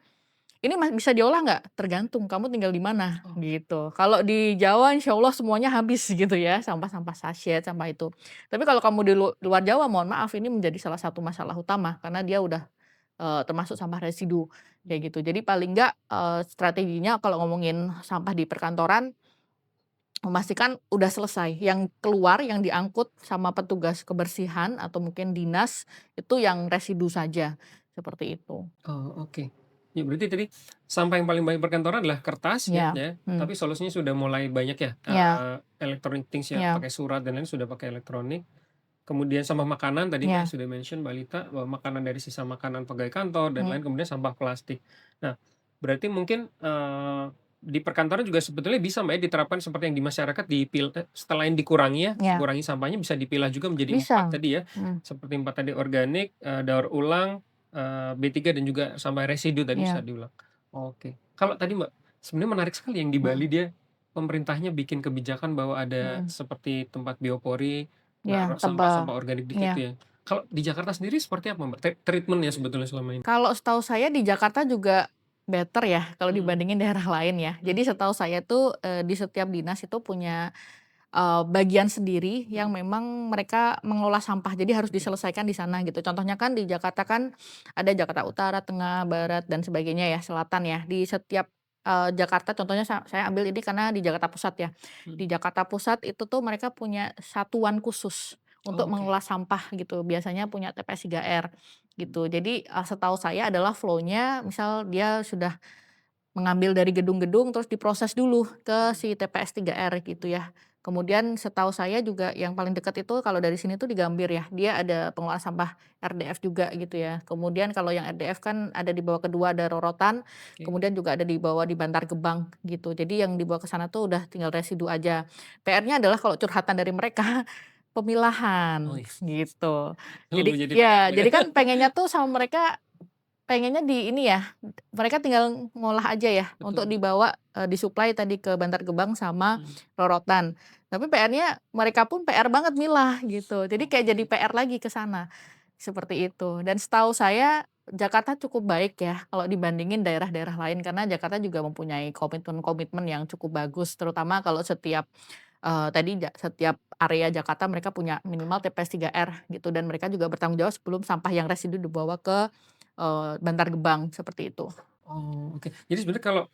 "Ini bisa diolah nggak? Tergantung kamu tinggal di mana," Oh, gitu. Kalau di Jawa insya Allah semuanya habis gitu ya, sampah-sampah sachet, sampah itu. Tapi kalau kamu di luar Jawa mohon maaf ini menjadi salah satu masalah utama karena dia udah termasuk sampah residu, kayak gitu. Jadi paling enggak, strateginya kalau ngomongin sampah di perkantoran, memastikan udah selesai, yang keluar, yang diangkut sama petugas kebersihan atau mungkin dinas, itu yang residu saja, seperti itu. oh, oke. Ya berarti tadi sampah yang paling banyak perkantoran adalah kertas ya Ya, ya, hmm, tapi solusinya sudah mulai banyak ya, ya, electronic things ya, ya, pakai surat dan lain sudah pakai elektronik. Kemudian sampah makanan tadi Mbak ya, sudah mention Mbak Lita, bahwa makanan dari sisa makanan pegawai kantor dan mmm, lain, kemudian sampah plastik. Nah, berarti mungkin, di perkantoran juga sebetulnya bisa Mbak ya diterapkan seperti yang di masyarakat setelah yang dikurangi ya, ya, kurangi sampahnya bisa dipilah juga menjadi 4 bisa, tadi ya, mhm, seperti 4 tadi organik, daur ulang, B3 dan juga sampah residu tadi bisa iya, diulang. Oke. Kalau tadi Mbak, sebenarnya menarik sekali yang di Bali mhm, dia pemerintahnya bikin kebijakan bahwa ada mhm, seperti tempat biopori, iya, naruh tebal, sampah-sampah organik di iya. situ ya. Kalau di Jakarta sendiri seperti apa, Mbak, treatment-nya sebetulnya selama ini? Kalau setahu saya di Jakarta juga better ya kalau Mhm, dibandingin daerah lain ya. mhm, Jadi setahu saya tuh, di setiap dinas itu punya, bagian sendiri mhm, yang memang mereka mengelola sampah, jadi harus oke, diselesaikan di sana gitu. Contohnya kan di Jakarta kan ada Jakarta Utara, Tengah, Barat, dan sebagainya ya, Selatan ya. Di setiap, Jakarta contohnya saya ambil ini karena di Jakarta Pusat ya. mhm, Di Jakarta Pusat itu tuh mereka punya satuan khusus untuk oke, mengelola sampah gitu, biasanya punya TPS 3R gitu. Jadi, setahu saya adalah flow-nya misal dia sudah mengambil dari gedung-gedung terus diproses dulu ke mhm, si TPS 3R gitu ya. Kemudian setahu saya juga yang paling dekat itu kalau dari sini tuh di Gambir ya, dia ada pengelolaan sampah RDF juga gitu ya. Kemudian kalau yang RDF kan ada di bawah kedua ada Rorotan, oke. kemudian juga ada di bawah di Bantar Gebang gitu. Jadi yang dibawa ke sana tuh udah tinggal residu aja. PR-nya adalah kalau curhatan dari mereka, Oh, pemilahan iya, gitu. selalu Jadi jadi PR ya, tuh ya. jadi kan pengennya tuh sama mereka pengennya di ini ya, mereka tinggal ngolah aja ya untuk Betul, dibawa, disuplai tadi ke Bantar Gebang sama mhm, Rorotan. Tapi PR-nya mereka pun PR banget milah gitu. Jadi kayak jadi oke, PR lagi ke sana, seperti itu. Dan setahu saya Jakarta cukup baik ya kalau dibandingin daerah-daerah lain karena Jakarta juga mempunyai komitmen-komitmen yang cukup bagus terutama kalau setiap, setiap area Jakarta mereka punya minimal TPS 3R gitu dan mereka juga bertanggung jawab sebelum sampah yang residu dibawa ke Bantar Gebang, seperti itu. oh, oke. Jadi sebenarnya kalau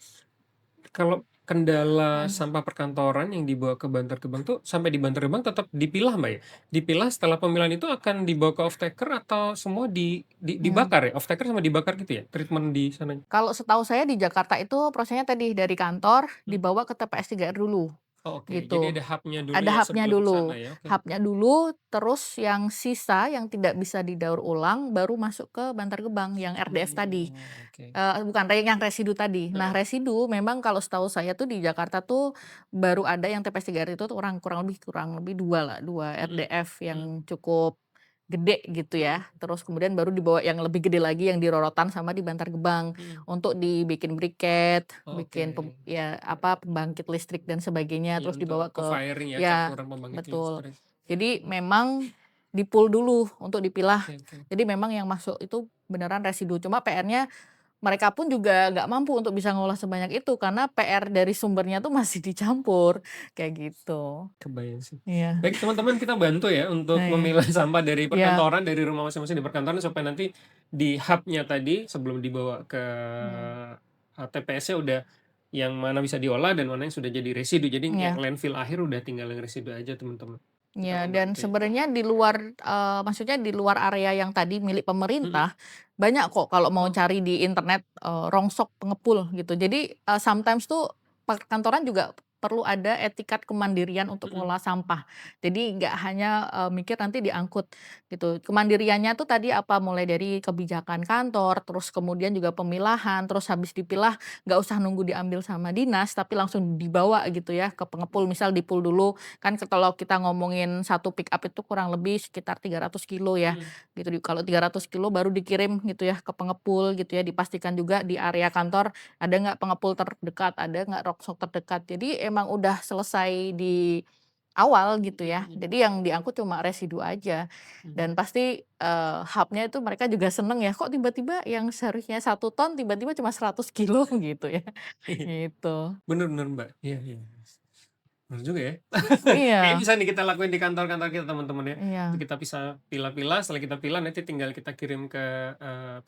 kalau kendala Mhm, sampah perkantoran yang dibawa ke Bantar Gebang tuh, sampai di Bantar Gebang tetap dipilah, Mbak, ya? Dipilah setelah pemilahan itu akan dibawa ke off taker atau semua mhm. dibakar ya? Off taker sama dibakar gitu ya? Treatment di sananya? Kalau setahu saya di Jakarta itu prosesnya tadi dari kantor Mhm. dibawa ke TPS 3R dulu, Oh, oke. Jadi gitu. ada hub-nya dulu Ada ya hub-nya sebelum ke sana dulu ya? Oke. hub-nya dulu, terus yang sisa yang tidak bisa didaur ulang baru masuk ke Bantar Gebang yang RDF tadi, Oh, oke. bukan yang residu tadi. Nah Heeh. residu memang kalau setahu saya tuh di Jakarta tuh baru ada yang TPS 3R itu tuh kurang lebih 2 lah, 2 Mhm, RDF mhm, yang cukup gede gitu mhm, ya. Terus kemudian baru dibawa yang lebih gede lagi yang di Rorotan sama di Bantar Gebang mhm. untuk dibikin briket, Oke. bikin ya apa, pembangkit listrik dan sebagainya, Iya terus untuk dibawa ke firing ya, ya, campuran pembangkit betul. listrik. Jadi memang di-pool dulu untuk dipilah. Oke, oke. Jadi memang yang masuk itu beneran residu, cuma PR-nya mereka pun juga nggak mampu untuk bisa ngolah sebanyak itu karena PR dari sumbernya tuh masih dicampur, kayak gitu. Kebayang sih. Iya. Baik teman-teman, kita bantu ya untuk Nah, iya. memilah sampah dari Iya, perkantoran, dari rumah masing-masing di perkantoran supaya nanti di hub-nya tadi sebelum dibawa ke, mhm, TPS-nya udah yang mana bisa diolah dan mana yang sudah jadi residu. Jadi yang iya. landfill akhir udah tinggal yang residu aja teman-teman. Gitu Ya, loh, Mbak, dan itu ya. sebenarnya di luar, maksudnya di luar area yang tadi milik Mhm. pemerintah, banyak kok kalau mau Oh, cari di internet, rongsok pengepul gitu. Jadi, sometimes tuh perkantoran juga perlu ada etikat kemandirian untuk mhm, mengolah sampah. Jadi nggak hanya, mikir nanti diangkut gitu. Kemandiriannya tuh tadi apa, mulai dari kebijakan kantor, terus kemudian juga pemilahan, terus habis dipilah nggak usah nunggu diambil sama dinas, tapi langsung dibawa gitu ya ke pengepul, misal di-pool dulu. Kan kalau kita ngomongin satu pick up itu kurang lebih sekitar 300 kilo ya, mhm. gitu. Kalau 300 kilo baru dikirim gitu ya ke pengepul gitu ya, dipastikan juga di area kantor ada nggak pengepul terdekat, ada nggak rongsok terdekat. Jadi emang udah selesai di awal gitu Mhm, ya. mhm, Jadi yang diangkut cuma residu aja. mhm. Dan pasti, hub-nya itu mereka juga seneng ya, kok tiba-tiba yang seharusnya 1 ton tiba-tiba cuma 100 kilo gitu ya, Iya, gitu. bener bener, Mbak. Iya iya. Bener juga ya. Kayaknya Iya, bisa nih kita lakuin di kantor-kantor kita, teman-teman ya. Itu iya, kita bisa pilah-pilah, setelah kita pilah nanti tinggal kita kirim ke,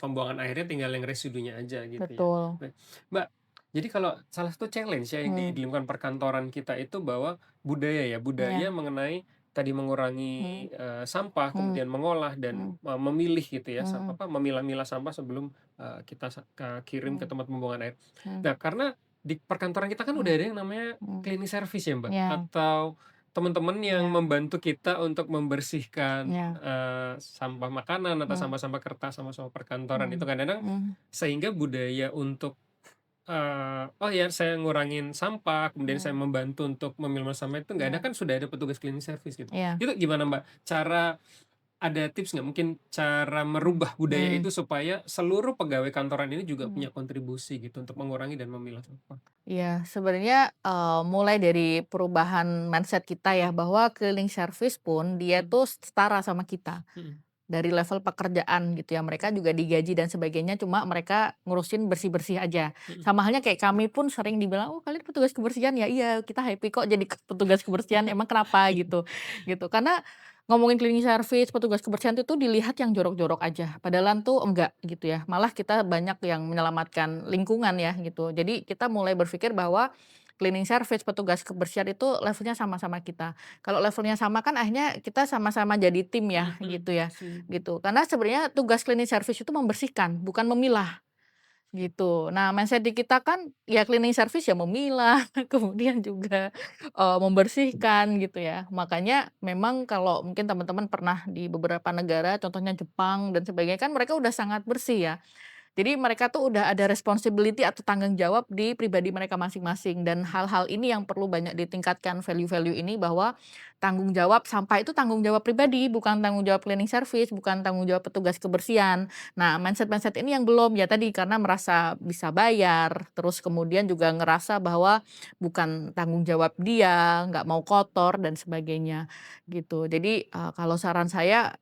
pembuangan akhirnya, tinggal yang residunya aja gitu ya. betul. Nah, Mbak, jadi kalau salah satu challenge ya yang di Mmm, lingkungan perkantoran kita itu bahwa budaya ya, budaya iya, mengenai tadi mengurangi, mmm, sampah, mmm, kemudian mengolah dan, mmm, memilih gitu ya, mhm, memilah-milah sampah sebelum, kita kirim ke mmm, tempat pembuangan air. mmm, Nah, karena di perkantoran kita kan udah mmm, ada yang namanya mmm, cleaning service ya, Mbak, iya, atau teman-teman yang iya, membantu kita untuk membersihkan, iya, sampah makanan atau mmm, sampah-sampah kertas sama sampah perkantoran itu mmm, kadang-kadang mmm, sehingga budaya untuk, "Oh ya saya ngurangin sampah, kemudian saya mmm, membantu untuk memilah sampah," itu nggak ada, iya, kan sudah ada petugas cleaning service gitu. iya, Itu gimana, Mbak, cara ada tips nggak mungkin cara mmm, merubah budaya mmm, itu supaya seluruh pegawai kantoran ini juga mmm. punya kontribusi gitu untuk mengurangi dan memilah sampah? Iya, sebenarnya, mulai dari perubahan mindset kita ya, bahwa cleaning service pun dia Mhm, tuh setara sama kita. mhm, Dari level pekerjaan gitu ya, mereka juga digaji dan sebagainya, cuma mereka ngurusin bersih-bersih aja. mhm. Sama halnya kayak kami pun sering dibilang, "Oh kalian petugas kebersihan ya?" "Iya, kita happy kok jadi petugas kebersihan, emang kenapa?" Gitu, gitu. Karena ngomongin cleaning service, petugas kebersihan itu dilihat yang jorok-jorok aja, padahal tuh enggak gitu ya, malah kita banyak yang menyelamatkan lingkungan ya gitu. Jadi kita mulai berpikir bahwa cleaning service, petugas kebersihan itu levelnya sama-sama kita. Kalau levelnya sama kan akhirnya kita sama-sama jadi tim Mhm, ya, mhm, gitu ya, setuju. gitu. Karena sebenarnya tugas cleaning service itu membersihkan, bukan memilah, gitu. Nah, mindset di kita kan ya cleaning service ya memilah, kemudian juga, membersihkan gitu ya. Makanya memang kalau mungkin teman-teman pernah di beberapa negara, contohnya Jepang dan sebagainya, kan mereka udah sangat bersih ya. Jadi mereka tuh udah ada responsibility atau tanggung jawab di pribadi mereka masing-masing dan Mhm, hal-hal ini yang perlu banyak ditingkatkan value-value ini bahwa tanggung jawab sampah itu tanggung jawab pribadi, bukan tanggung jawab cleaning service, bukan tanggung jawab petugas kebersihan. Nah, mindset-mindset ini yang belum ya tadi karena merasa bisa bayar, terus kemudian juga ngerasa bahwa bukan tanggung jawab dia, nggak mau kotor dan sebagainya gitu. Jadi, kalau saran saya,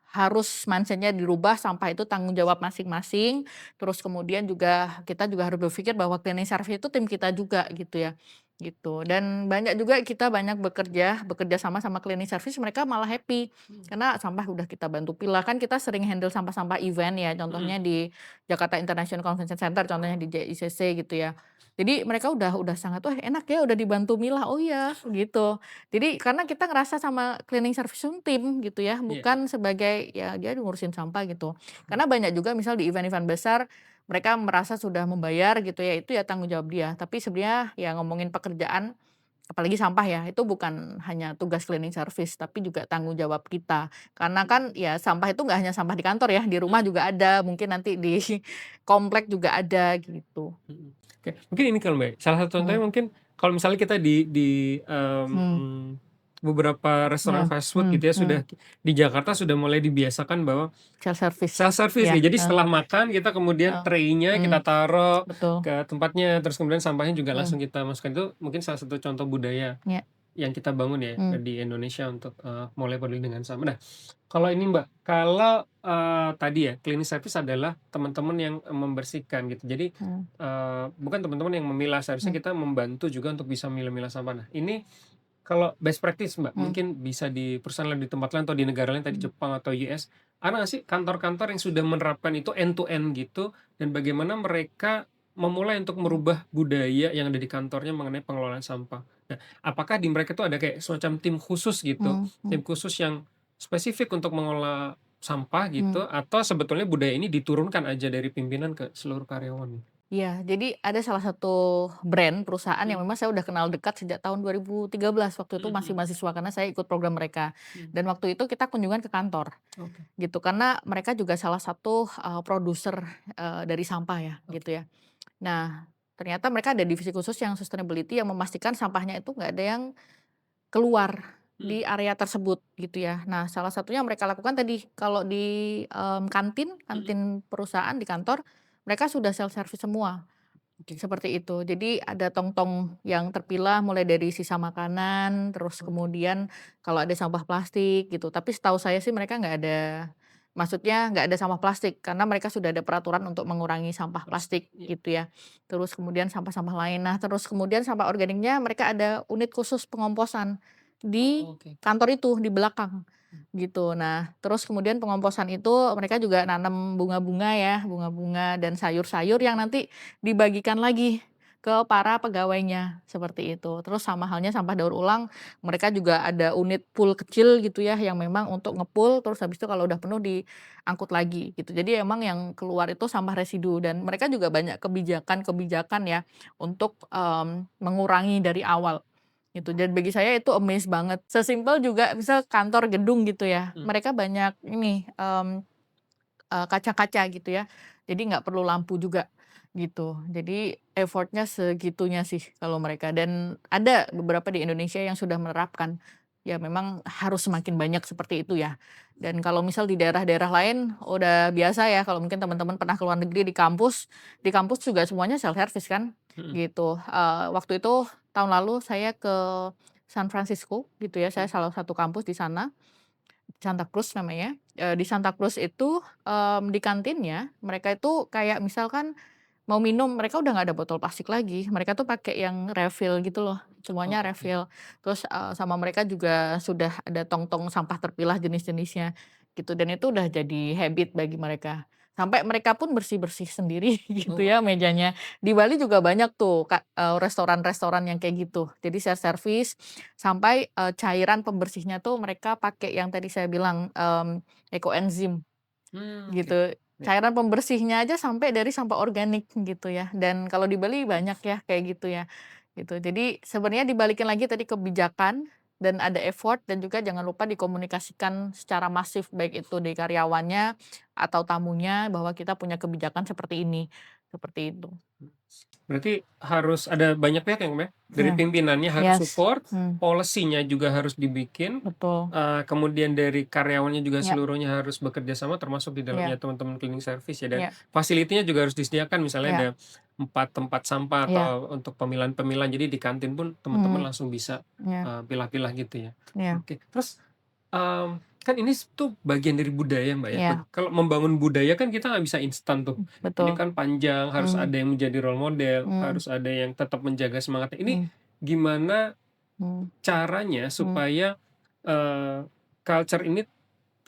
harus mindset-nya dirubah, sampah itu tanggung jawab masing-masing, terus kemudian juga kita juga harus berpikir bahwa cleaning service itu tim kita juga gitu ya, gitu. Dan banyak juga kita banyak bekerja sama sama cleaning service mereka malah happy, mhm, karena sampah udah kita bantu pilah, kan kita sering handle sampah-sampah event ya, contohnya mhm. di Jakarta International Convention Center, contohnya di JICC gitu ya. Jadi mereka udah sangat, "Wah enak ya udah dibantu milah." "Oh iya," gitu. Jadi karena kita ngerasa sama cleaning service itu tim gitu ya, Iya iya. bukan sebagai ya dia ngurusin sampah gitu. Karena banyak juga misal di event-event besar, mereka merasa sudah membayar gitu ya, itu ya tanggung jawab dia. Tapi sebenarnya ya ngomongin pekerjaan, apalagi sampah ya, itu bukan hanya tugas cleaning service, tapi juga tanggung jawab kita. Karena kan ya sampah itu nggak hanya sampah di kantor ya, di rumah Mhm, juga ada, mungkin nanti di komplek juga ada gitu. mhm. Oke, mungkin ini kali, Mbak, salah satu contohnya Mmm, mungkin kalau misalnya kita di, mmm, beberapa restoran iya, fast food gitu ya, sudah di Jakarta sudah mulai dibiasakan bahwa self service, self service ya, nih. Jadi setelah makan kita kemudian heeh, tray-nya kita mmm, taruh betul, ke tempatnya, terus kemudian sampahnya juga mmm, langsung kita masukkan. Itu mungkin salah satu contoh budaya iya, yang kita bangun ya, mmm, di Indonesia untuk, mulai peduli dengan sampah. Nah, kalau ini Mbak, kalau, tadi ya cleaning service adalah teman-teman yang, membersihkan gitu. Jadi, mmm, bukan teman-teman yang memilah, seharusnya mmm, kita membantu juga untuk bisa milah-milah sampah. Nah, ini kalau best practice Mbak, mmm, mungkin bisa di perusahaan lain, di tempat lain atau di negara lain tadi mmm, Jepang atau US, ada nggak sih kantor-kantor yang sudah menerapkan itu end to end gitu, dan bagaimana mereka memulai untuk mmm. merubah budaya yang ada di kantornya mengenai pengelolaan sampah? Nah, apakah di mereka tuh ada kayak semacam tim khusus gitu, Mmm, tim mhm, khusus yang spesifik untuk mengolah sampah mmm. gitu, atau sebetulnya budaya ini diturunkan aja dari pimpinan ke seluruh karyawan nih? Iya, jadi ada salah satu brand perusahaan yang Mhm, memang saya udah kenal dekat sejak tahun 2013, waktu itu mhm masih mhm, mahasiswa karena saya ikut program mereka. mmm, Dan waktu itu kita kunjungan ke kantor oke gitu, karena mereka juga salah satu, produser, dari sampah ya, oke, gitu ya. Nah, ternyata mereka ada divisi khusus yang sustainability yang memastikan sampahnya itu nggak ada yang keluar mhm di area tersebut gitu ya. Nah, salah satunya mereka lakukan tadi, kalau di, kantin mhm, kantin perusahaan di kantor, mereka sudah self service semua. oke Seperti itu. Jadi ada tong-tong yang terpilah mulai dari sisa makanan, terus oke, kemudian kalau ada sampah plastik gitu. Tapi setahu saya sih mereka nggak ada, maksudnya nggak ada sampah plastik karena mereka sudah ada peraturan untuk mengurangi sampah plastik, plastik iya, gitu ya. Terus kemudian sampah-sampah lain. Nah, terus kemudian sampah organiknya mereka ada unit khusus pengomposan di oke, kantor itu, di belakang. mmm, Gitu. Nah, terus kemudian pengomposan itu mereka juga nanam bunga-bunga ya, bunga-bunga dan sayur-sayur yang nanti dibagikan lagi ke para pegawainya, seperti itu. Terus sama halnya sampah daur ulang, mereka juga ada unit pool kecil gitu ya, yang memang untuk nge-pool, terus habis itu kalau udah penuh diangkut lagi gitu. Jadi emang yang keluar itu sampah residu dan mereka juga banyak kebijakan-kebijakan ya untuk, mengurangi dari awal. Gitu, dan bagi saya itu amaze banget. Sesimpel juga misal kantor gedung gitu ya, mmm, mereka banyak ini, kaca-kaca gitu ya. Jadi nggak perlu lampu juga, gitu. Jadi effort-nya segitunya sih kalau mereka dan ada beberapa di Indonesia yang sudah menerapkan. Ya memang harus semakin banyak seperti itu ya. Dan kalau misal di daerah-daerah lain udah biasa ya kalau mungkin teman-teman pernah ke luar negeri di kampus juga semuanya self service kan, mhm gitu. Waktu itu tahun lalu saya ke San Francisco gitu ya, saya mhm, salah satu kampus di sana. Santa Cruz namanya, di Santa Cruz itu, di kantinnya mereka itu kayak misalkan mau minum mereka udah nggak ada botol plastik lagi, mereka tuh pakai yang refill gitu loh, semuanya oke. refill. Terus, sama mereka juga sudah ada tong-tong sampah terpilah jenis-jenisnya gitu dan itu udah jadi habit bagi mereka. Sampai mereka pun bersih-bersih sendiri gitu Oh, ya mejanya. Di Bali juga banyak tuh Kak, restoran-restoran yang kayak gitu. Jadi self service sampai, cairan pembersihnya tuh mereka pakai yang tadi saya bilang, ekoenzim oke, gitu. ya, Cairan pembersihnya aja sampai dari sampah organik gitu ya, dan kalau di Bali banyak ya kayak gitu ya, gitu. Jadi sebenarnya dibalikin lagi tadi kebijakan dan ada effort dan juga jangan lupa dikomunikasikan secara masif baik itu di karyawannya atau tamunya bahwa kita punya kebijakan seperti ini, seperti itu. berarti harus ada banyak pihak ya, Mbak, ya? Dari Iya, pimpinannya harus yes, support, mmm, policy-nya juga harus dibikin, betul. kemudian dari karyawannya juga Iya, seluruhnya harus bekerja sama termasuk di dalamnya iya, teman-teman cleaning service ya, dan iya, facility-nya juga harus disediakan misalnya ada iya, 4 tempat sampah atau iya, untuk pemilahan-pemilahan, jadi di kantin pun teman-teman mhm, langsung bisa, iya, pilah-pilah gitu ya. iya, Oke, terus kan ini tuh bagian dari budaya, Mbak, ya. iya, Kalau membangun budaya kan kita nggak bisa instan tuh. Ini betul, kan panjang, harus mmm, ada yang menjadi role model, mmm, harus ada yang tetap menjaga semangatnya. Ini mmm, gimana mmm, caranya mmm, supaya, eee, culture ini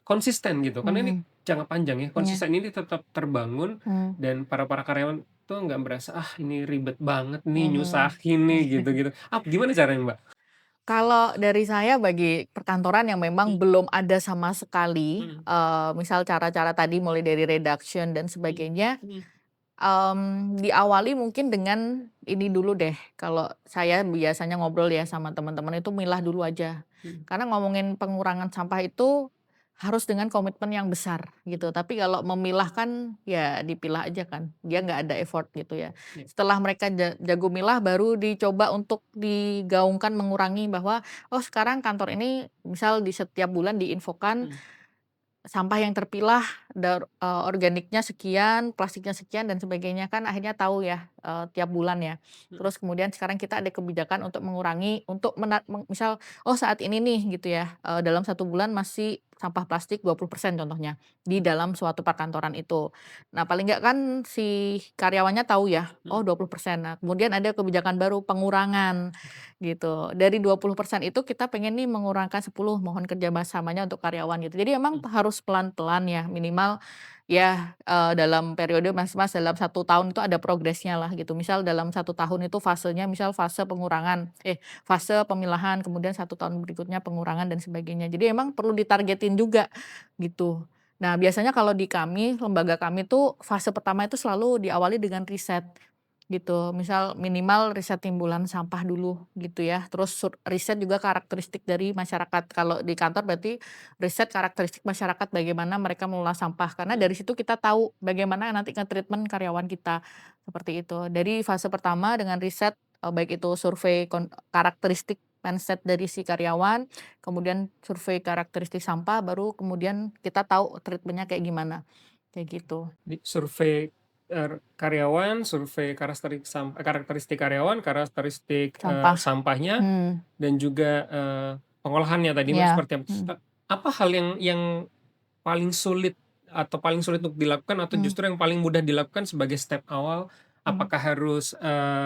konsisten gitu? Karena ini mhm, jangka panjang ya, iya, konsisten ini tetap terbangun mmm, dan para para karyawan tuh nggak merasa, "Ah, ini ribet banget nih, mhm. nyusahin nih," gitu-gitu. Gimana caranya, Mbak? Kalau dari saya bagi perkantoran yang memang Mhm belum ada sama sekali, mhm misal cara-cara tadi mulai dari reduction dan mhm sebagainya, mhm diawali mungkin dengan ini dulu deh, kalau saya biasanya ngobrol ya sama teman-teman itu milah dulu aja. mhm Karena ngomongin pengurangan sampah itu harus dengan komitmen yang besar gitu, mhm, tapi kalau memilah kan ya dipilah aja kan, dia nggak ada effort gitu ya. iya, Setelah mereka jago milah baru dicoba untuk digaungkan mengurangi bahwa, oh sekarang kantor ini misal di setiap bulan diinfokan mhm sampah yang terpilah organiknya sekian, plastiknya sekian dan sebagainya kan akhirnya tahu ya, tiap bulan ya. mhm Terus kemudian sekarang kita ada kebijakan untuk mengurangi untuk misal, oh saat ini nih gitu ya, dalam satu bulan masih sampah plastik 20% contohnya, di dalam suatu perkantoran itu. Nah paling nggak kan si karyawannya tahu ya, oh mhm, 20%. Nah kemudian ada kebijakan baru pengurangan oke. gitu. Dari 20% itu kita pengen nih mengurangkan 10, mohon kerjasamanya untuk karyawan gitu. Jadi emang Mhm harus pelan-pelan ya, minimal ya, dalam periode Mas dalam 1 tahun itu ada progresnya lah gitu. Misal dalam 1 tahun itu fasenya misal fase pemilahan, kemudian 1 tahun berikutnya pengurangan dan sebagainya. Jadi emang perlu ditargetin juga gitu. Nah, biasanya kalau di kami, lembaga kami tuh fase pertama itu selalu diawali dengan riset gitu. Misal minimal riset timbulan sampah dulu gitu ya, terus riset juga karakteristik dari masyarakat. Kalau di kantor berarti riset karakteristik masyarakat bagaimana mereka mengelola sampah, karena dari situ kita tahu bagaimana nanti nge-treatment karyawan kita, seperti itu. Dari fase pertama dengan riset, baik itu survei karakteristik mindset dari si karyawan, kemudian survei karakteristik sampah, baru kemudian kita tahu treatment-nya kayak gimana, kayak gitu. Di survei, karyawan, survei karakteristik karyawan, karakteristik, Sampah, sampahnya, hmm, dan juga, pengolahannya tadi Mbak ya, seperti apa? Apa hal yang paling sulit atau paling sulit untuk dilakukan atau hmm, justru yang paling mudah dilakukan sebagai step awal? mhm, Apakah harus,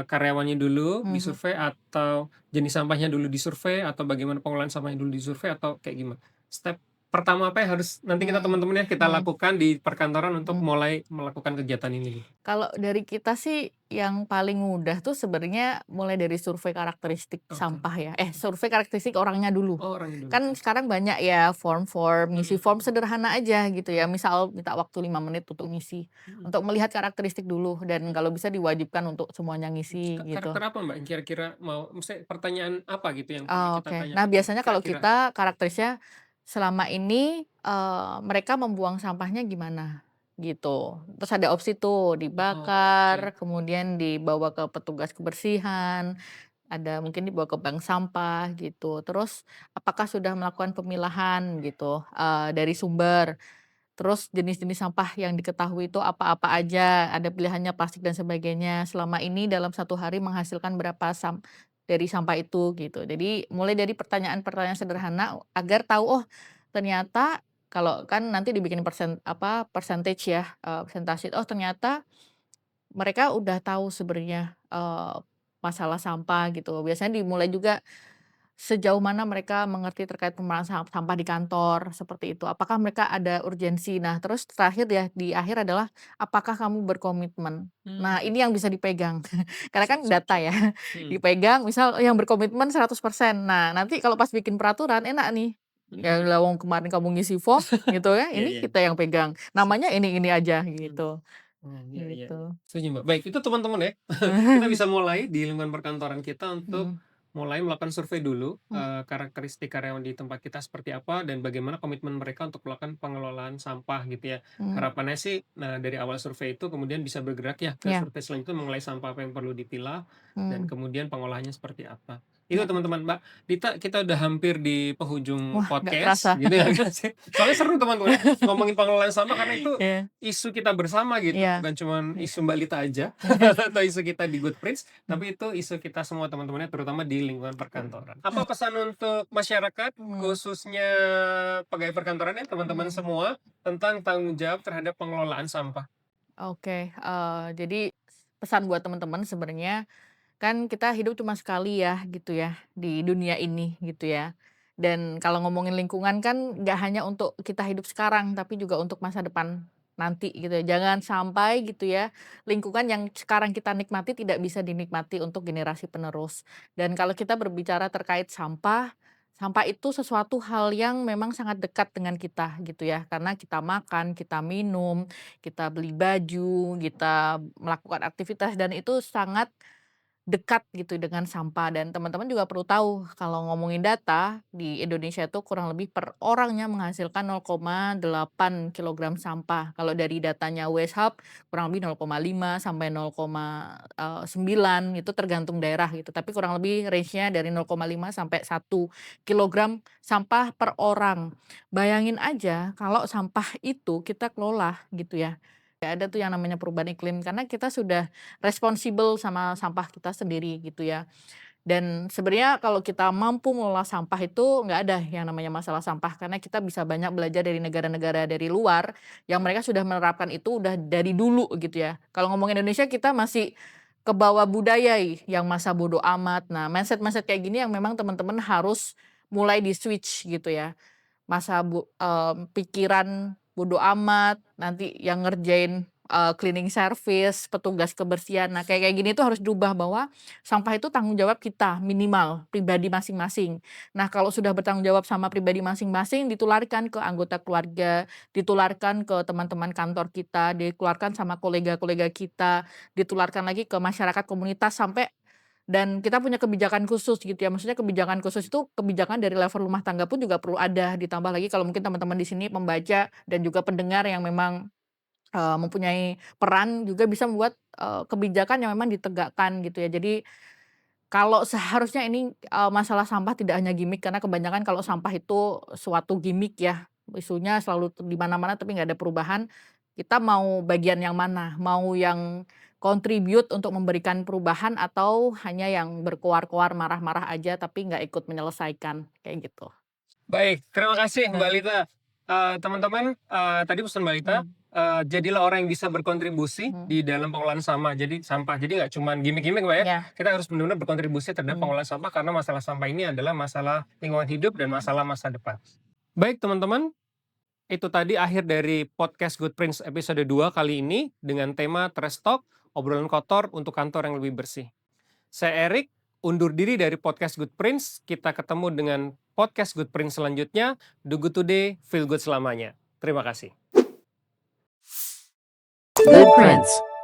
karyawannya dulu mhm, disurvei atau jenis sampahnya dulu disurvei atau bagaimana pengolahan sampahnya dulu disurvei atau kayak gimana? Step pertama apa yang harus nanti kita mhm, teman-teman ya kita mhm, lakukan di perkantoran untuk mhm. mulai melakukan kegiatan ini gitu? Kalau dari kita sih yang paling mudah tuh sebenarnya mulai dari survei karakteristik Oke. sampah ya, survei karakteristik orangnya dulu. Oh, orangnya dulu, Kan oke. sekarang banyak ya form-form, ngisi Mhm, form sederhana aja gitu ya, misal minta waktu 5 menit untuk ngisi, mhm, untuk melihat karakteristik dulu dan mhm. kalau bisa diwajibkan untuk semuanya ngisi gitu. Karakter apa Mbak yang kira-kira maksudnya pertanyaan apa gitu yang perlu Oh, kita oke. Nah, tanyakan yang biasanya kalau kira-kira kita karakterisnya selama ini, mereka membuang sampahnya gimana, gitu. Terus ada opsi tuh oh, oke. dibakar, kemudian dibawa ke petugas kebersihan, ada mungkin dibawa ke bank sampah gitu. Terus apakah sudah melakukan pemilahan gitu, dari sumber. Terus jenis-jenis sampah yang diketahui itu apa-apa aja, ada pilihannya plastik dan sebagainya. Selama ini dalam 1 hari menghasilkan berapa dari sampah itu gitu. Jadi mulai dari pertanyaan-pertanyaan sederhana agar tahu, oh ternyata kalau kan nanti dibikin percentage ya, persentase, oh ternyata mereka udah tahu sebenarnya, masalah sampah gitu. Biasanya dimulai juga sejauh mana mereka mengerti terkait pembuangan sampah di kantor, seperti itu. Apakah mereka ada urgensi? Nah, terus terakhir ya, di akhir adalah, apakah kamu berkomitmen? Nah, Mmm, ini yang bisa dipegang. Karena kan siap data siap. ya, Mhm, dipegang misal yang berkomitmen 100%. Nah, nanti kalau pas bikin peraturan enak nih, ya mhm. lah wong kemarin kamu ngisi form gitu ya, Iya ini iya, kita yang pegang. siap Namanya siap. ini aja Mhm. gitu, Oh, iya iya iya. gitu. Setuju, Mbak. Baik, itu teman-teman ya, kita bisa mulai di lingkungan perkantoran kita untuk Mhm, mulai melakukan survei dulu, mhm, karakteristik karyawan di tempat kita seperti apa dan bagaimana komitmen mereka untuk melakukan pengelolaan sampah gitu ya. mhm, Harapannya sih, nah dari awal survei itu kemudian bisa bergerak ya ke iya, survei selanjutnya mengenai sampah apa yang perlu dipilah dan mhm, kemudian pengolahannya seperti apa. Itu iya. teman-teman. Mbak Dita, kita udah hampir di penghujung Wah, nggak podcast kerasa. gitu ya kan sih. Soalnya seru teman-teman ya, ngomongin pengelolaan sampah karena itu Iya, isu kita bersama gitu, iya, bukan cuman gitu. isu Mbak Lita aja atau isu kita di Good Prince, tapi itu isu kita semua teman-temannya terutama di lingkungan perkantoran. Apa pesan untuk masyarakat, Mhm, khususnya pegawai perkantoran ya, teman-teman mhm. semua, tentang tanggung jawab terhadap pengelolaan sampah? Oke, jadi pesan buat teman-teman sebenarnya, kan kita hidup cuma sekali ya, gitu ya, di dunia ini, gitu ya. Dan kalau ngomongin lingkungan kan nggak hanya untuk kita hidup sekarang, tapi juga untuk masa depan nanti, gitu ya. Jangan sampai gitu ya, lingkungan yang sekarang kita nikmati tidak bisa dinikmati untuk generasi penerus. Dan kalau kita berbicara terkait sampah, sampah itu sesuatu hal yang memang sangat dekat dengan kita, gitu ya. Karena kita makan, kita minum, kita beli baju, kita melakukan aktivitas dan itu sangat dekat gitu dengan sampah dan teman-teman juga perlu tahu kalau ngomongin data di Indonesia itu kurang lebih per orangnya menghasilkan 0,8 kilogram sampah. Kalau dari datanya Weshub kurang lebih 0,5 sampai 0,9 itu tergantung daerah gitu. Tapi kurang lebih range-nya dari 0,5 sampai 1 kilogram sampah per orang. Bayangin aja kalau sampah itu kita kelola gitu ya. Nggak ada tuh yang namanya perubahan iklim karena kita sudah responsible sama sampah kita sendiri gitu ya. Dan sebenarnya kalau kita mampu mengelola sampah itu nggak ada yang namanya masalah sampah karena kita bisa banyak belajar dari negara-negara dari luar yang mereka sudah menerapkan itu udah dari dulu gitu ya. Kalau ngomong Indonesia kita masih kebawa budaya yang masa bodo amat. Nah, mindset-mindset kayak gini yang memang teman-teman harus mulai di-switch gitu ya. Pikiran bodo amat, nanti yang ngerjain, cleaning service, petugas kebersihan. Nah, kayak kayak gini tuh harus diubah bahwa sampah itu tanggung jawab kita, minimal, pribadi masing-masing. Nah, kalau sudah bertanggung jawab sama pribadi masing-masing, ditularkan ke anggota keluarga, ditularkan ke teman-teman kantor kita, ditularkan sama kolega-kolega kita, ditularkan lagi ke masyarakat komunitas, sampai dan kita punya kebijakan khusus gitu ya, maksudnya kebijakan khusus itu kebijakan dari level rumah tangga pun juga perlu ada, ditambah lagi kalau mungkin teman-teman di sini pembaca dan juga pendengar yang memang, mempunyai peran juga bisa membuat, kebijakan yang memang ditegakkan gitu ya. Jadi kalau seharusnya ini, masalah sampah tidak hanya gimik, karena kebanyakan kalau sampah itu suatu gimik ya, isunya selalu di mana-mana tapi nggak ada perubahan. Kita mau bagian yang mana? Mau yang contribute untuk memberikan perubahan atau hanya yang berkoar-koar, marah-marah aja tapi nggak ikut menyelesaikan, kayak gitu. Baik, terima kasih Mbak Nah, Lita. Teman-teman, tadi pesan Mbak Lita, mhm, jadilah orang yang bisa berkontribusi mhm, di dalam pengelolaan sampah. Jadi nggak cuma gimmick-gimmick, Mbak, ya. iya, Kita harus benar-benar berkontribusi terhadap mhm. pengelolaan sampah karena masalah sampah ini adalah masalah lingkungan hidup dan masalah masa depan. Baik, teman-teman, itu tadi akhir dari podcast Good Prince episode 2 kali ini dengan tema Trash Talk, obrolan kotor untuk kantor yang lebih bersih. Saya Erik, undur diri dari podcast Good Prince. Kita ketemu dengan podcast Good Prince selanjutnya. Do good today, feel good selamanya. Terima kasih. Good Prince.